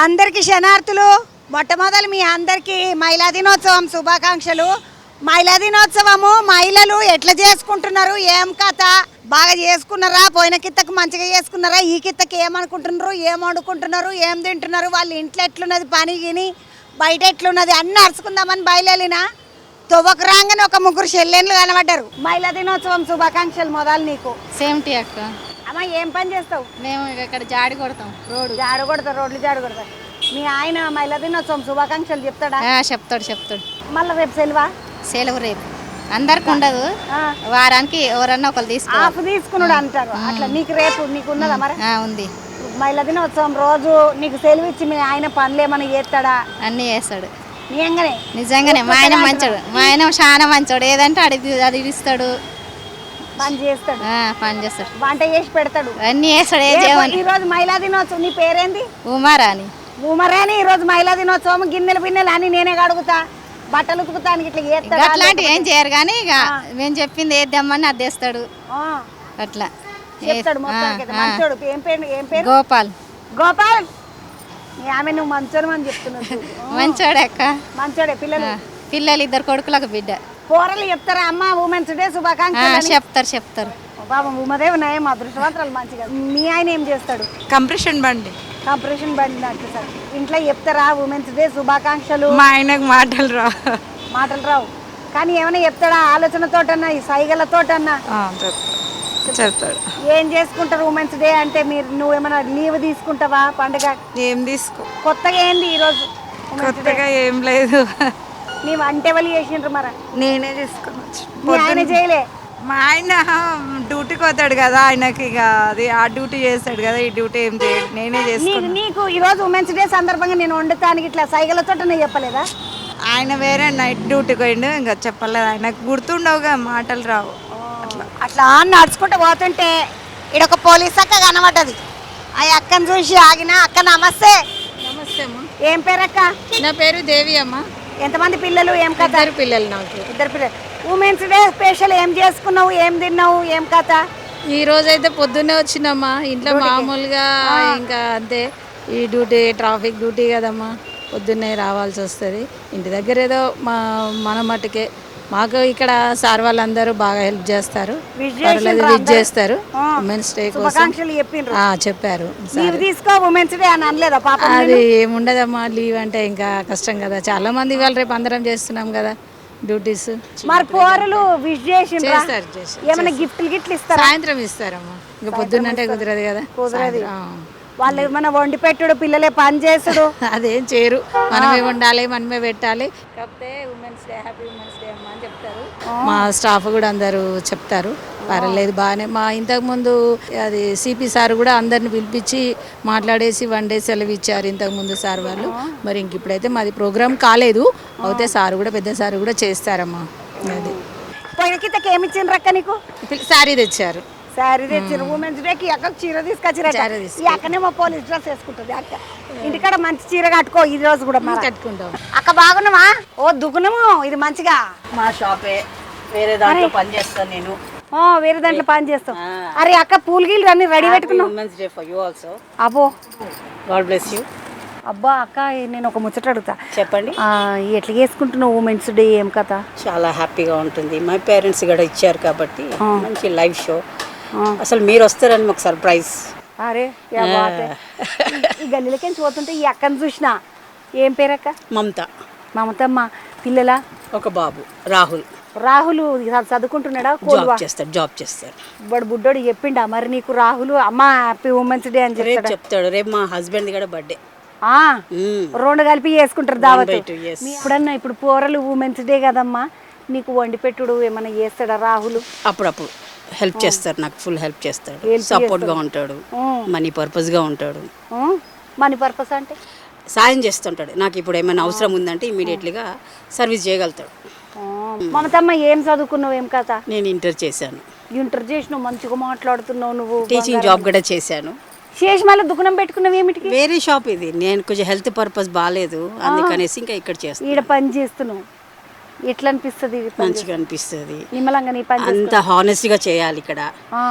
అందరికీ శనార్థులు. మొట్టమొదలు మీ అందరికీ మహిళా దినోత్సవం శుభాకాంక్షలు. మహిళా దినోత్సవము మహిళలు ఎట్లా చేసుకుంటున్నారు, ఏం కథ, బాగా చేసుకున్నారా, పోయిన కిత్తకు మంచిగా చేసుకున్నారా, ఈ కిత్తకి ఏమనుకుంటున్నారు, ఏం వండుకుంటున్నారు, ఏం తింటున్నారు, వాళ్ళ ఇంట్లో ఎట్లున్నది, పని గిని బయట ఎట్లున్నది అన్నీ అరుచుకుందామని బయలుదేరినా తొవ్వకు రాగానే ఒక ముగ్గురు చెల్లెళ్ళు కనబడ్డారు. మహిళా దినోత్సవం శుభాకాంక్షలు. మొదలు నీకు సేమ్ టీ అక్క. అమ్మ ఏం పని చేస్తావు? మేము ఇక్కడ జాడి కొడతాం, జాడు కొడతారు, రోడ్లు జాడు కొడతారు. మీ ఆయన మహిళా దినోత్సవం శుభాకాంక్షలు చెప్తాడా? చెప్తాడు. మళ్ళీ రేపు సెలవా? సెలవు రేపు అందరికి ఉండదు, వారానికి ఎవరన్నా ఒకరు తీసుకున్నాడు అంటారు. అట్లా నీకు రేపు నీకు ఉన్నదా? మరి ఉంది. మహిళా దినోత్సవం రోజు నీకు సెలవు ఇచ్చి మీ ఆయన పనులు ఏమైనా చేస్తాడా? అన్నీ చేస్తాడు. నిజంగానే మా ఆయన మంచోడు, మా ఆయన చాలా మంచోడు. ఏదంటే అది ఇస్తాడు, పని చేస్తాడు. వంట చేసి పెడతాడు, అన్ని చేస్తాడు. ఈ రోజు మహిళా దినోత్సవం. నీ పేరేంది? ఉమారాని. ఉమరాని. ఈ రోజు మహిళా దినోత్సవం. గిన్నెలు అని నేనే కడుగుతా, బట్టలు ఉతుకుతానికి ఇట్లా చేస్తాడు. అట్లాంటివి ఏం చేయరు కానీ ఇక మేము చెప్పింది వేద్దామని అది తెస్తాడు. అట్లా చెప్తాడు. మంచోడు. ఏం పేరు? గోపాల్. గోపాల్. ఆమె నువ్వు మంచోడు అని చెప్తున్నావు. మంచోడే అక్క. మంచోడే. పిల్లలు ఇద్దరు కొడుకులకు బిడ్డ. పోరలు చెప్తారా అమ్మ ఉమెన్స్ డే శుభాకాంక్షలు? చెప్తారు. బాబా ఉమదేవి నయం అదృష్టవంతరాలు. మంచిగా. మీ ఆయన ఏం చేస్తాడు? కంప్రెషన్ బండి అంటే సార్ ఇంట్లో చెప్తారా ఉమెన్స్ డే శుభాకాంక్షలు? మా ఆయనకు మాటలు రావు కానీ ఏమైనా చెప్తాడా? ఆలోచనతోటన్నా, ఈ సైగలతోటన్నా చెప్తాడు. ఏం చేసుకుంటారు ఉమెన్స్ డే అంటే? నువ్వేమైనా లీవ్ తీసుకుంటావా పండుగ? ఏం తీసుకో. కొత్తగా ఏంది ఈరోజు? కొత్తగా ఏం లేదు. నీ వంట ఎవరు చేసిండ్రు? మరి నేనే తీసుకుని వచ్చి. ఆయన చేయలే? మా ఆయన డ్యూటీకి పోతాడు కదా, ఆయనకి ఇక అది ఆ డ్యూటీ చేస్తాడు కదా, ఈ డ్యూటీ ఏం చేయడు, నేనే చేసుకున్నాను. నీకు ఈరోజు ఉమెన్స్ డే సందర్భంగా నేను వండుతానికి ఇట్లా సైగలతోటనే చెప్పలేదా? ఆయన వేరే నైట్ డ్యూటీకి పోయిండు, ఇంకా చెప్పలేదు. ఆయనకు గుర్తుండవుగా, మాటలు రావు. అట్లా నడుచుకుంటూ పోతుంటే ఈడొక పోలీస్ అక్క కనబడ్డది. ఆ అక్కను చూసి ఆగిన. అక్క నమస్తే. నమస్తే అమ్మ. ఏం పేరు అక్క? నా పేరు దేవి అమ్మ. ఎంతమంది పిల్లలు? ఏం కథ? 2 పిల్లలు నాకు. 2 పిల్లలు. ఉమెన్స్ డే స్పెషల్ ఏం చేసుకున్నావు, ఏం తిన్నావు, ఏం కథ? ఈ రోజైతే పొద్దున్నే వచ్చినమ్మా ఇంట్లో మామూలుగా, ఇంకా అంతే. ఈ డ్యూటీ ట్రాఫిక్ డ్యూటీ కదమ్మా, పొద్దున్నే రావాల్సి వస్తుంది. ఇంటి దగ్గర ఏదో మన మట్టుకే. మాకు ఇక్కడ సార్ వాళ్ళందరూ బాగా హెల్ప్ చేస్తారు, విజ్ చేస్తారు. ఉమెన్స్ డే కోసం చెప్పారు. ఉమెన్స్ డే అని అనలేదా పాప? అది ఏముండదమ్మా, లీవ్ అంటే ఇంకా కష్టం కదా. చాలా మంది ఇవాళ రేపు అందరం చేస్తున్నాం కదా డ్యూటీస్. మరి పోరలు విష్ చేస్తారు, ఏమైనా గిఫ్ట్లు ఇస్తారు? సాయంత్రం ఇస్తారమ్మా, ఇంకా పొద్దున్నంటే కుదరదు కదా. కుదరదు. వాళ్ళు ఏమైనా వండి పెట్టుడు, పిల్లలే పని చేసుడు అదేం చేయరు. మనమే వండాలి, మనమే పెట్టాలి. కాకపోతే women's day, happy women's day అమ్మా అని చెప్తారు. మా స్టాఫ్ కూడా అందరూ చెప్తారు. పర్లేదు బాగానే. మా ఇంతకుముందు అది సిపి సార్ కూడా అందరిని పిలిపించి మాట్లాడేసి 1 డే సెలవు ఇచ్చారు ఇంతకుముందు సార్ వాళ్ళు. మరి ఇంక ఇప్పుడైతే మాది ప్రోగ్రామ్ కాలేదు, అయితే సార్ కూడా పెద్ద సార్ కూడా చేస్తారమ్మా. అది పోయిన కిందకి ఏమి ఇచ్చిండ్రు అక్క నీకు? శారీ తెచ్చారు. శారీ తెచ్చారు. ఉమెన్స్ డేకి అక్కకు చీర తీసుకొచ్చారు. ఈ అక్కనేమో పోలీస్ డ్రెస్ వేసుకుంటుంది. అక్క ఇంటికాడ మంచి చీర కట్టుకో. ఈ రోజు కూడా కట్టుకుంటాం. అక్క బాగున్నావా? ఓ దుగుణము ఇది మంచిగా. మా షాపే, వేరే దాంట్లో పని చేస్తాను నేను. వేరే దాంట్లో పని చేస్తాం. అరే అక్క పూలు గీలు అన్ని రెడీ పెట్టుకున్నావు. Women's day for you also. అబ్బో, గాడ్ బ్లెస్ యూ. అబ్బా అక్క, నేను ఒక ముచ్చట అడుగుతా. చెప్పండి. ఎట్లా చేసుకుంటున్నావు ఉమెన్స్ డే, ఏం కథ? చాలా హ్యాపీగా ఉంటుంది. మా పేరెంట్స్ కూడా ఇచ్చారు కాబట్టి మంచి లైవ్ షో. అసలు మీరు వస్తారని మాకు సర్ప్రైజ్. అరే ఈ గల్లీలకి పోతుంటే ఈ అక్కను చూసిన. ఏం పేరు అక్క? మమత. మమతమ్మ. పిల్లల? ఒక బాబు రాహుల్. రాహుల్ చదువుకుంటున్నాడా? జాబ్ చేస్తాడు. వాడు బుడ్డోడు చెప్పిండా మరి నీకు? రాహుల్ అమ్మ హ్యాపీ ఉమెన్స్ డే అని చెప్తాడు. రేపు మా హస్బెండ్ కూడా బర్త్డే. 2 కలిపి చేసుకుంటారు దావత్. ఎప్పుడన్నా ఇప్పుడు పోరలు ఉమెన్స్ డే కదమ్మా, నీకు వండి పెట్టుడు ఏమన్నా చేస్తాడా రాహుల్? అప్పుడప్పుడు హెల్ప్ చేస్తారు, నాకు ఫుల్ హెల్ప్ చేస్తాడు. సపోర్ట్ గా ఉంటాడు, మనీ పర్పస్ గా ఉంటాడు. మనీ పర్పస్ అంటే సాయం చేస్తుంటాడు. నాకు ఇప్పుడు ఏమైనా అవసరం ఉందంటే ఇమీడియట్లీగా సర్వీస్ చేయగలుగుతాడు. మమతమ్మ ఏం చదువుకున్నావు, ఏం కథ? నేను ఇంటర్ చేశాను. ఇంటర్ చేసినావు, మంచిగా మాట్లాడుతున్నావు నువ్వు. టీచింగ్ జాబ్ కూడా చేశాను. చేసి మళ్ళీ దుకాణం పెట్టుకున్నావు ఏమిటికి? వేరే షాప్ ఇది. నేను కొంచెం హెల్త్ పర్పస్ బాగాలేదు అందుకనేసి ఇంకా ఇక్కడ చేస్తాను. ఈడ పని చేస్తున్నావు. ఎట్లా అనిపిస్తుంది ఇది పని మంచిగా అనిపిస్తుంది. నిమ్మలంగా నీ పని అంత హానెస్ట్గా చేయాలి ఇక్కడ. ఆ,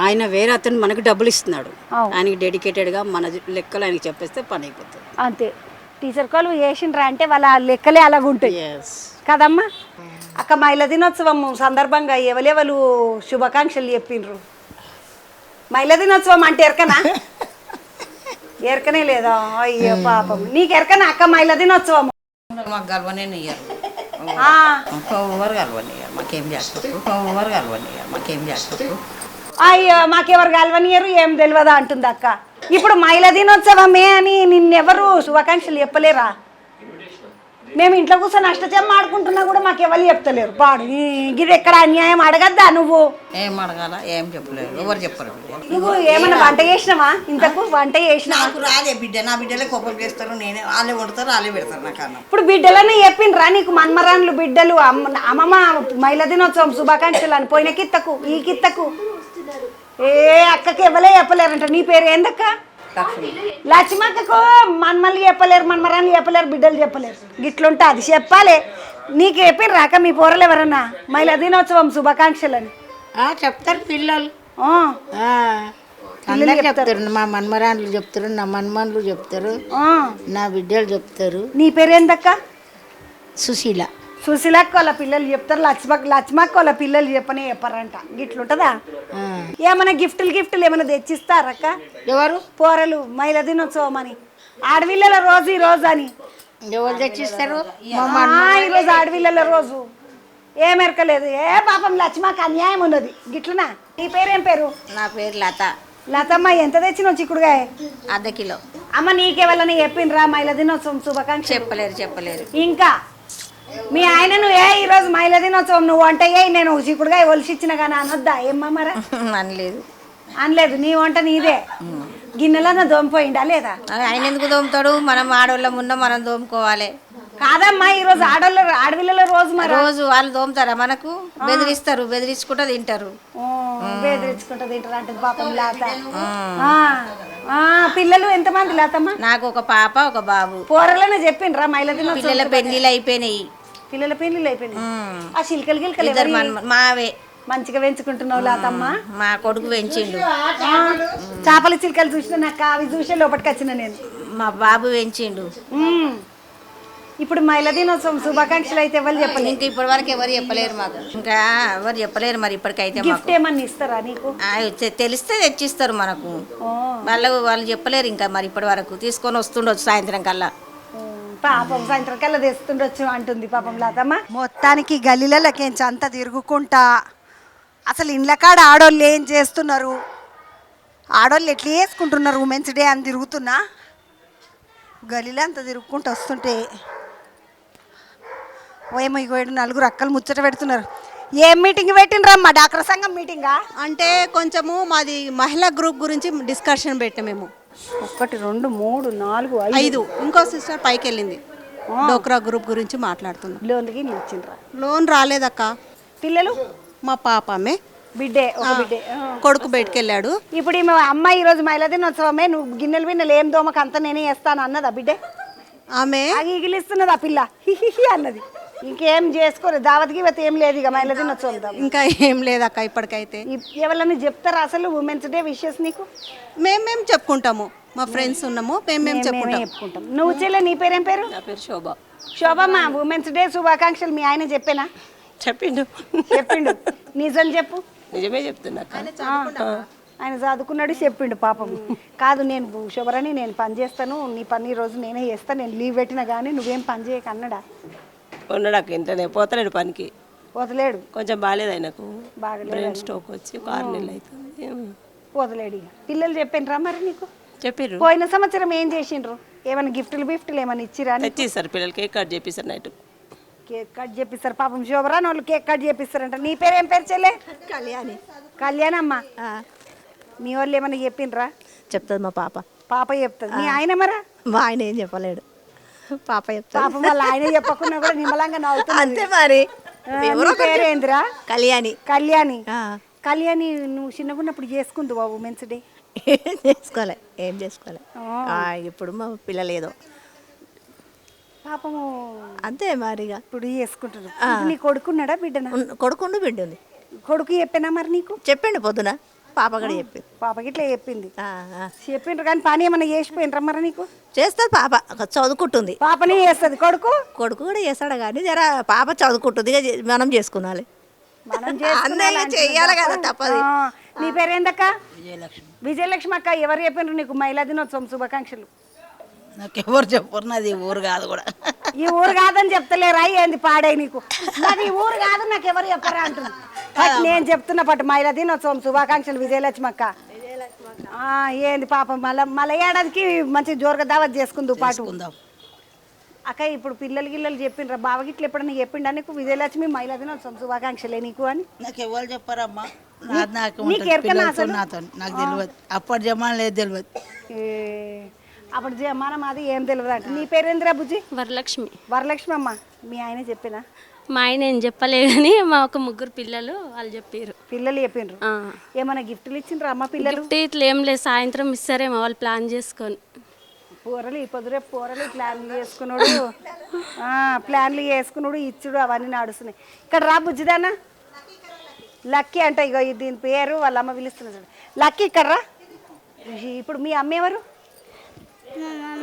ఆయన వేరే అతను మనకు డబ్బులు ఇస్తున్నాడు, అవు. ఆయనకి డెడికేటెడ్గా మన లెక్కలు ఆయనకి చెప్పేస్తే పని అయిపోతుంది. అంతే. టీచర్ కాలు వేసిండ్రా అంటే వాళ్ళ లెక్కలే అలాగుంటాయి ఎస్. కదమ్మా. అక్క మహిళా దినోత్సవం సందర్భంగా ఎవరెవరు శుభాకాంక్షలు చెప్పిండ్రు? మహిళా దినోత్సవం అంటే ఎరకనా? ఎరకనే లేదా? అయ్యో పాపం. నీకు ఎరకనా అక్క మహిళా దినోత్సవం? మాకు గర్వనే ఇయ్యరు, ఆ, ఎవరు గర్వనియ్యరు, మాకేం చేస్తారు, ఎవరు గర్వనియ్యరు, మాకేం చేస్తారు. అయ్యో మాకెవరు గెలవనియరు ఏం తెలియదా అంటుంది అక్క. ఇప్పుడు మహిళా దినోత్సవమే అని నిన్నెవరు శుభాకాంక్షలు చెప్పలేరా? మేము ఇంట్లో కూర్చొని అష్టచమ్మ ఆడుకుంటున్నా కూడా మాకు ఎవరు చెప్తలేరు. పాడు ఇది ఎక్కడ అన్యాయం అడగద్దా నువ్వు? ఏం అడగాల, ఏం చెప్పలేరు, ఎవరు చెప్పరు. నువ్వు ఏమన్నా వంట చేసినావా? ఇంతకు వంట చేసినావా? నాకు రాదే బిడ్డ, నా బిడ్డలే కోపం చేస్తారు, నేనే వాళ్ళే వండుతారు, వాళ్ళే పెడతారు నాకు అన్నం. ఇప్పుడు బిడ్డలనే చెప్పిండ్రా నీకు? మన్మరాన్లు బిడ్డలు అమ్మమ్మ మహిళా దినోత్సవం శుభాకాంక్షలు అని పోయిన కిత్తకు ఈ కిత్తకు ఏ అక్కకి ఎవలే చెప్పలేరంట. నీ పేరు ఏందక్క? లక్ష్మక్కకు మన్మల్ని చెప్పలేరు, మన్మరాన్ని చెప్పలేరు, బిడ్డలు చెప్పలేరు. గిట్లుంటా అది చెప్పాలి. నీకు చెప్పిన రాక మీ పోరలు ఎవరన్నా మహిళా దినోత్సవం శుభాకాంక్షలు అని? చెప్తారు పిల్లలు, ఆ, అందరు చెప్తారు. మా మన్మరాన్లు చెప్తారు, నా మన్మన్లు చెప్తారు, ఆ. నా బిడ్డలు చెప్తారు. నీ పేరు ఏందక్క? సుశీల. సుశీలక్క వాళ్ళ పిల్లలు చెప్తారు, లక్ష్మక్క వాళ్ళ పిల్లలు చెప్పారంట. గిట్లుంటదా? ఏమైనా గిఫ్టులు ఏమైనా తెచ్చిస్తారక్క? ఎవరు? పోరలు మహిళా దినోత్సవం అని, ఆడవిల్లల రోజు ఈ రోజు అని. ఎవరు తెచ్చిస్తారు? ఈరోజు ఆడవిల్లల రోజు. ఏం ఎరకలేదు. ఏ పాపం లక్ష్మక్క అన్యాయం ఉన్నది. గిట్లనా? నీ పేరేం పేరు? నా పేరు లత. లతమ్మ ఎంత తెచ్చినావు చిక్కుడుగా? ½ కిలో. అమ్మ నీకెవరన్నా చెప్పిండ్రా మహిళా దినోత్సవం శుభాకాంక్ష? చెప్పలేరు. ఇంకా మీ ఆయనను ఈరోజు మహిళా దినోత్సవం నువ్వు వంట నేను చిక్కుడుగా ఒలిసిచ్చిన కానీ అనొద్దా? ఏమ్మా మరా? అనలేదు. నీ వంట నీదే. గిన్నెలన్నా దోమిపోయిందా లేదా? ఆయన ఎందుకు దోముతాడు? మనం ఆడవాళ్ళం ఉన్న మనం దోముకోవాలి. కాదమ్మా ఈరోజు ఆడవిల్లల రోజు. మరి రోజు వాళ్ళు దోముతారా? మనకు బెదిరిస్తారు, బెదిరించుకుంటా తింటారు. బెదిరించుకుంటా తింటారు అంటే పాపం లేత. పిల్లలు ఎంతమంది లేతమ్మా? నాకు ఒక పాప ఒక బాబు. పోరలనే చెప్పిండ్రా మహిళా దినోత్సవం? పిల్లల పెళ్లిళ్ళు అయిపోయినాయి. పిల్లల పెళ్లిళ్ళు అయిపోయినాయి. ఆ చిలకలు గిలకలు మావే. మంచిగా పెంచుకుంటున్నావు లేతమ్మా? మా కొడుకు పెంచిండు. చేపల చిలకలు చూసిన నాకు అవి చూసే లోపలికి వచ్చిన నేను. మా బాబు పెంచిండు. ఇప్పుడు మహిళా దినోత్సవం శుభాకాంక్షలు అయితే ఎవరు చెప్పలేదు? ఇంకా ఇప్పటి వరకు ఎవరు చెప్పలేరు మాకు. ఇంకా ఎవరు చెప్పలేరు. మరి ఇప్పటికైతే గిఫ్ట్ ఏమన్నా ఇస్తారా నీకు? తెలిస్తే తెచ్చిస్తారు మనకు. వాళ్ళు చెప్పలేరు ఇంకా. మరి ఇప్పటి వరకు తీసుకొని వస్తుండొచ్చు సాయంత్రం కల్లా. పాపం సాయంత్రం కల్లా తెస్తుండొచ్చు అంటుంది పాపం లేదమ్మా. మొత్తానికి గల్లీలకేంచి అంతా తిరుగుకుంటా అసలు ఇండ్ల కాడ ఆడోళ్ళు ఏం చేస్తున్నారు, ఆడోళ్ళు ఎట్లా వేసుకుంటున్నారు ఉమెన్స్ డే అని తిరుగుతున్నా. గల్లీలో అంతా తిరుగుకుంటూ వస్తుంటే ఓయేమో ఇగో 4 అక్కలు ముచ్చట పెడుతున్నారు. ఏం మీటింగ్ పెట్టినరమ్మా? డాక్టర్ సంఘం మీటింగా? అంటే కొంచెము మాది మహిళా గ్రూప్ గురించి డిస్కషన్ పెట్టాం మేము. 1 2 3 4 5 ఇంకో సిస్టర్ పైకి వెళ్ళింది. డోక్రా గ్రూప్ గురించి మాట్లాడుతున్నాం. లోన్కి ఇచ్చిండ్రా? లోన్ రాలేదక్క. పిల్లలు? మా పాపమే బిడ్డే, ఒక బిడ్డే. కొడుకు బయటకు వెళ్ళాడు. ఇప్పుడు ఈమె అమ్మ ఈరోజు మహిళా దినోత్సవమే, నువ్వు గిన్నెలు ఏం దోమకు అంతా నేనే వేస్తాను అన్నదా బిడ్డే? ఆమె ఇగిలిస్తున్నది ఆ పిల్ల, హిహిహి అన్నది. ఇంకేం చేసుకోలేదు, దావత్ గివత్ ఏం లేదు ఇక మహిళా దినోత్సవం. ఇంకా ఏం లేదక్క ఇప్పటికైతే. ఎవరన్నా చెప్తారా అసలు ఉమెన్స్ డే విషెస్ నీకు? మేము చెప్పుకుంటాము, మా ఫ్రెండ్స్ ఉన్నాము, మేము చెప్పుకుంటాం. నువ్వు చెల్లె నీ పేరేం పేరు? నా పేరు శోభ. శోభమ్మా, ఉమెన్స్ డే శుభాకాంక్షలు. మీ ఆయన చెప్పేనా? చెప్పిండు. నిజం చెప్పు. నిజమే చెప్తున్నా. ఆయన చదువుకున్నాడు, చెప్పిండు పాపం. కాదు నేను శుభ్రని నేను పని చేస్తాను, నీ పని ఈరోజు నేనే చేస్తాను, నేను లీవ్ పెట్టినా కానీ నువ్వేం పని చేయక అన్నాడా? ఉన్నాడు ఇంటనే, పోతలేడు పనికి. పోతలేడు, కొంచెం బాగాలేదు ఆయనకు, బాగలేదు, బ్రెయిన్ స్ట్రోక్ వచ్చి 6 నెలలు అవుతుంది. పోతలేడు. ఇక పిల్లలు చెప్పినరా మరి నీకు? చెప్పిర్రు. పోయిన సంవత్సరం ఏం చేసిండ్రు? ఏమైనా గిఫ్ట్లు ఏమైనా ఇచ్చిరా? తెచ్చిస్తారు పిల్లలు, కేక్ కట్ చేపిస్తారు, నైట్ కేక్ కట్ చేపిస్తారు. పాపం శోభరాని వాళ్ళు కేక్ కట్ చేపిస్తారంట. నీ పేరేం పేరు చెల్లె? కళ్యాణి. కళ్యాణమ్మ, మీ వాళ్ళు ఏమైనా చెప్పిండ్రా? చెప్తుంది మా పాప. పాప చెప్తుంది. మీ ఆయన మరా? మా ఆయన ఏం చెప్పలేడు, పాప చెప్తా. పాపం వాళ్ళ ఆయన చెప్పకుండా కూడా నిమ్మలంగా నవ్వుతుంది. అంతే మరి. పేరేంద్రా? కళ్యాణి. కళ్యాణి. కళ్యాణి, నువ్వు చిన్నగున్నప్పుడు చేసుకుందు బాబు ఉమెన్స్ డే? ఏం చేసుకోలే. ఇప్పుడు మా పిల్లలు ఏదో పాపము అంతే మరిగా ఇప్పుడు చేసుకుంటున్నారు. ఇప్పుడు నీ కొడుకున్నాడా బిడ్డనా? కొడుకుండు బిడ్డ ఉంది. కొడుకు చెప్పినా మరి నీకు? చెప్పిండు పొద్దున పాప కూడా చెప్పింది. పాపకి ఇట్లా చెప్పింది. ఆ, ఆ. చెప్పిండ్రు కానీ పని ఏమన్నా చేసిపోయినరా మరి నీకు? చేస్తుంది పాప చదువుకుంటుంది. పాపని చేస్తుంది, కొడుకు కొడుకు కూడా చేస్తాడు కానీ జర పాప చదువుకుంటుంది. ఇక మనం చేసుకున్నాలి. మనం అన్నయ్య చెయ్యాలి కదా, తప్పదు. నీ పేరేందక్క? విజయలక్ష్మి అక్క. ఎవరు చెప్పిండ్రు నీకు మహిళా దినోత్సవం శుభాకాంక్షలు? నాకు ఎవరు చెప్పరు, నాది ఊరు కాదు కూడా. ఈ ఊరు కాదని చెప్తలేరా? ఏంది పాడే నీకు? నాది ఈ ఊరు కాదు, నాకు ఎవరు చెప్పరా అంటున్నా. బట్ నేను చెప్తున్నా పట్టు మహిళా దినోత్సవం శుభాకాంక్షలు విజయలక్ష్మి అక్క. ఏంది పాపం మళ్ళీ ఏడాదికి మంచి జోరుగా దావత్ చేసుకుందు పాటు. అక్క ఇప్పుడు పిల్లలు గిల్లలు చెప్పిండ్రా? బావగిట్లు ఎప్పుడన్నా చెప్పిండా నీకు విజయలక్ష్మి మహిళా దినోత్సవం శుభాకాంక్షలే నీకు అని? నాకు ఎవరు చెప్పారమ్మా, నీకు ఎరకనా అసలు? నాకు తెలియదు. అప్పటి జమాన లేదు, తెలియదు. అప్పుడు మనం అది ఏం తెలియదు అంటే. నీ పేరేంద్రా బుజ్జి? వరలక్ష్మి. వరలక్ష్మి అమ్మ. మీ ఆయన చెప్పినా? మా ఆయన ఏం చెప్పలే కానీ మా ఒక ముగ్గురు పిల్లలు వాళ్ళు చెప్పారు. పిల్లలు చెప్పిండ్రు. ఏమైనా గిఫ్ట్లు ఇచ్చిండ్రా అమ్మ పిల్లలు? గిఫ్ట్ ఇట్లా ఏం లేదు, సాయంత్రం ఇస్తారేమో వాళ్ళు ప్లాన్ చేసుకొని. పూరలు ఈ పొద్దురేపు పూరలు ప్లాన్లు చేసుకున్నాడు, ప్లాన్లు చేసుకున్నాడు, ఇచ్చుడు అవన్నీ నడుస్తున్నాయి. ఇక్కడ రా బుజ్జిదానా. లక్కీ అంట, ఇగో దీని పేరు వాళ్ళ అమ్మ పిలుస్తున్నా చూడు. లక్కీ ఇక్కడ రా. ఇప్పుడు మీ అమ్మ ఎవరు?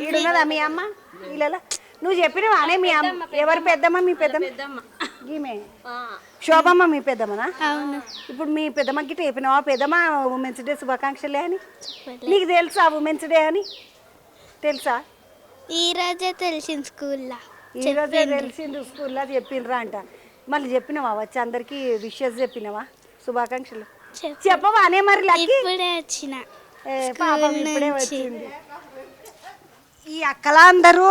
ఈడున్నదా మీ అమ్మ? వీళ్ళ నువ్వు చెప్పినవా అనే మీ అమ్మ? ఎవరు పెద్దమ్మ? మీ పెద్దమ్మ ఈమె శోభమ్మ మీ పెద్దమ్మనా? ఇప్పుడు మీ పెద్దమ్మ గిట్ట చెప్పినావా పెద్దమ్మ ఉమెన్స్ డే శుభాకాంక్షలే అని? నీకు తెలుసా ఉమెన్స్ డే అని? తెలుసా? ఈరోజే తెలిసింది స్కూల్లో. ఈరోజే తెలిసింది స్కూల్లో చెప్పిండ్రా అంట. మళ్ళీ చెప్పినావా వచ్చి అందరికి విషెస్ చెప్పినావా శుభాకాంక్షలు? చెప్పవా అనే మరి లక్కీ? ఇప్పుడే వచ్చిన పాపం ఇప్పుడే వచ్చింది. ఈ అక్కలందరూ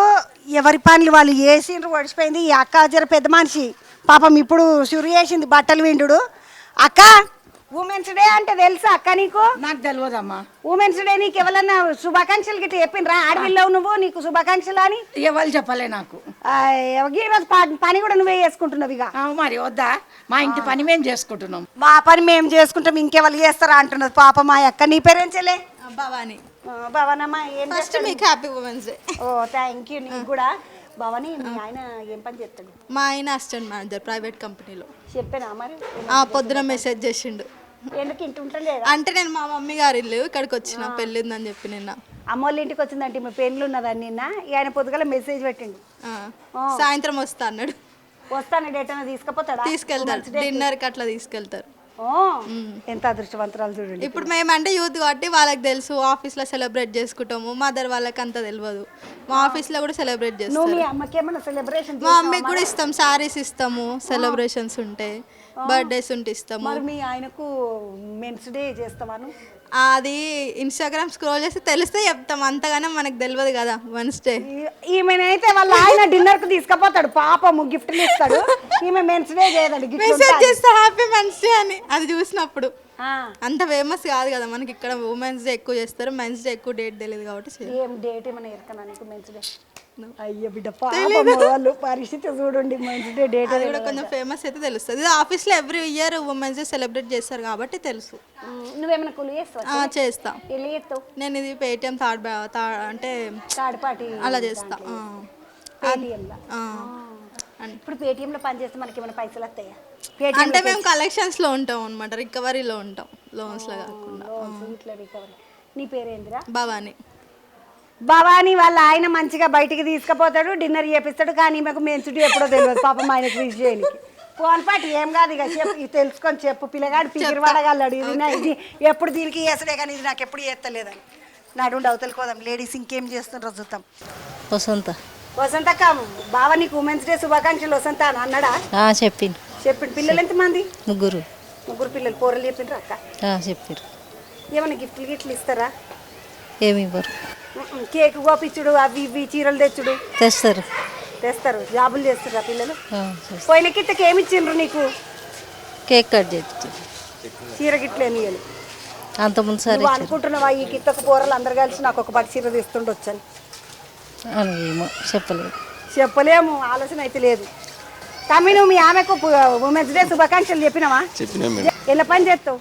ఎవరి పనులు వాళ్ళు చేసిండ్రు, ఒడిచిపోయింది. ఈ అక్క జర పెద్ద మనిషి పాపం ఇప్పుడు షురు చేసింది బట్టలు విండు. అక్క ఉమెన్స్ డే అంటే తెలుసా అక్క నీకు? నాకు తెలియదమ్మా. ఉమెన్స్ డే నీకు ఎవరన్నా శుభాకాంక్షలు గిట్ట చెప్పిండ్రా? ఆడవిల్లవు నువ్వు, నీకు శుభాకాంక్షలు అని ఎవరు చెప్పలే నాకు. ఈరోజు పని కూడా నువ్వే చేసుకుంటున్నావు. ఇక మరి వద్దా? మా ఇంటి పని మేము చేసుకుంటున్నాం. మా పని మేము చేసుకుంటాం, ఇంకెవరు చేస్తారా అంటున్నది పాప మా అక్క. నీ పేరేం చెల్లే? భవాని. భవనమ్మా. ఏం ఫస్ట్ మీకు happy women's day. Oh thank you. నీకు కూడా. భవని మీ ఆయన ఏం పని చేస్తాడు? మా ఆయన అసిస్టెంట్ మేనేజర్ ప్రైవేట్ కంపెనీలో. చెప్పానా మరి? పొద్దున మెసేజ్ చేసిండు. ఎందుకు ఇంటి ఉంటలేదా? అంటే నేను మా మమ్మీ గారి ఇల్లు ఇక్కడికి వచ్చిన, పెళ్ళి ఉందని చెప్పి నిన్న. అమ్మోళ్ళ ఇంటికి వచ్చిందంటే మీ పెళ్ళి ఉన్నదని నిన్న. ఆయన పొద్దుగల మెసేజ్ పెట్టిండు, సాయంత్రం వస్తా అన్నాడు. వస్తాను డేట్ అన్న తీసుకుపోతాడా? తీసుకెళ్తారు, డిన్నర్కి అట్లా తీసుకెళ్తారు. ఎంత అదృష్టవంతరాలు చూడండి. ఇప్పుడు మేమంటే యూత్ కాబట్టి వాళ్ళకి తెలుసు, ఆఫీస్లో సెలబ్రేట్ చేసుకుంటాము. మదర్ వాళ్ళకి అంత తెలియదు, మా ఆఫీస్లో కూడా సెలబ్రేట్ చేస్తాము. నువ్వు మీ అమ్మకి ఏమన్నా సెలబ్రేషన్? మా అమ్మకి కూడా ఇస్తాం, సారీస్ ఇస్తాము, సెలబ్రేషన్స్ ఉంటే, బర్త్డేస్ ఉంటే ఇస్తాము. మరి మీ ఆయనకు మెన్స్ డే చేస్తావాను? అది ఇన్స్టాగ్రామ్ స్క్రోల్ చేస్తే తెలిస్తే చెప్తాం, అంతగానే మనకు తెలియదు కదా మెన్స్ డే. ఈమెనైతే వాళ్ళ ఆయన డిన్నర్ కు తీసుకుపోతాడు, పాపము గిఫ్ట్లు ఇస్తాడు. ఈమె మెన్స్ డే చేయదండి. మెసేజ్ చేస్తా హ్యాపీ మెన్స్ డే అని. అది చూసినప్పుడు అంత ఫేమస్ కాదు కదా మనకి, ఇక్కడ ఉమెన్స్ డే ఎక్కువ చేస్తారు, మెన్స్ డే ఎక్కువ డేట్ తెలియదు కాబట్టి. ఏం డేట్ ఏమైనా ఎరకనా నీకు మెన్స్ డే? అయ్యో బిడ్డ పాపం వాళ్ళు పరిస్థితి చూడండి. మెన్స్ డే డేట్ అది కూడా కొంచెం ఫేమస్ అయితే తెలుస్తుంది. ఆఫీస్లో every year women's day celebrate చేస్తారు కాబట్టి తెలుసు. నువ్వేమైనా కులు చేస్తావా? చేస్తా. ఎల్లు చేస్తావు? నేను ఇది పేటిఎం అంటే థర్డ్ పార్టీ అలా చేస్తా. ఇప్పుడు పేటిఎంలో పని చేస్తే మనకి ఏమైనా పైసలు వస్తాయా? అంటే మేము కలెక్షన్స్ లో ఉంటాం అనమాట, రికవరీలో ఉంటాం, లోన్స్ లో కాకుండా. ఇట్లా రికవరీ. నీ పేరేందిరా? భవాని. భవాని వాళ్ళ ఆయన మంచిగా బయటికి తీసుకుపోతాడు, డిన్నర్ చేపిస్తాడు. కానీ ఈమెకు మెన్సుడు ఎప్పుడో తెలియదు పాపం ఆయనకు విష్ చేయడానికి. ఫోన్ పాటి ఏం కాదు, ఇక చెప్పు, ఇది తెలుసుకొని చెప్పు. పిల్లగాడు పిగిరి పడగలడు. ఇది ఎప్పుడు దీనికి చేసడే కానీ ఇది నాకు ఎప్పుడు చేస్తలేదని. నడుండి అవతలకి పోదాం. లేడీస్ ఇంకేం చేస్తుండ్రో చూద్దాం. వసంత. వసంతక్క, బావ నీకు ఉమెన్స్ డే శుభాకాంక్షలు వసంత అని అన్నాడా? చెప్పిండు. పిల్లలు ఎంతమంది? ముగ్గురు పిల్లలు. పోరలు చెప్పిండ్రు అక్క? చెప్పారు. ఏమన్నా గిఫ్ట్లు ఇస్తారా? ఏమి ఇవ్వరు. కేక్ కోపించుడు, అవి ఇవి చీరలు తెచ్చుడు తెస్తారు. జాబులు చేస్తారా పిల్లలు? పోయిన కిట్టకి ఏమి ఇచ్చిండ్రు నీకు? కేక్ కట్ చేసి చీర గిట్లు ఏమి ఇవ్వాలి? అంతకుముందు సరే అనుకుంటున్నావా ఈ కిట్టకు పోరలు అందరు కలిసి నాకు ఒక పట్టు చీర తీస్తుండొచ్చని? ఏమో చెప్పలేము, ఆలోచన అయితే లేదు. కానీ నువ్వు మీ ఆమెకు ఉమెన్స్ డే శుభాకాంక్షలు చెప్పినావా? ఎలా పని చేస్తావు?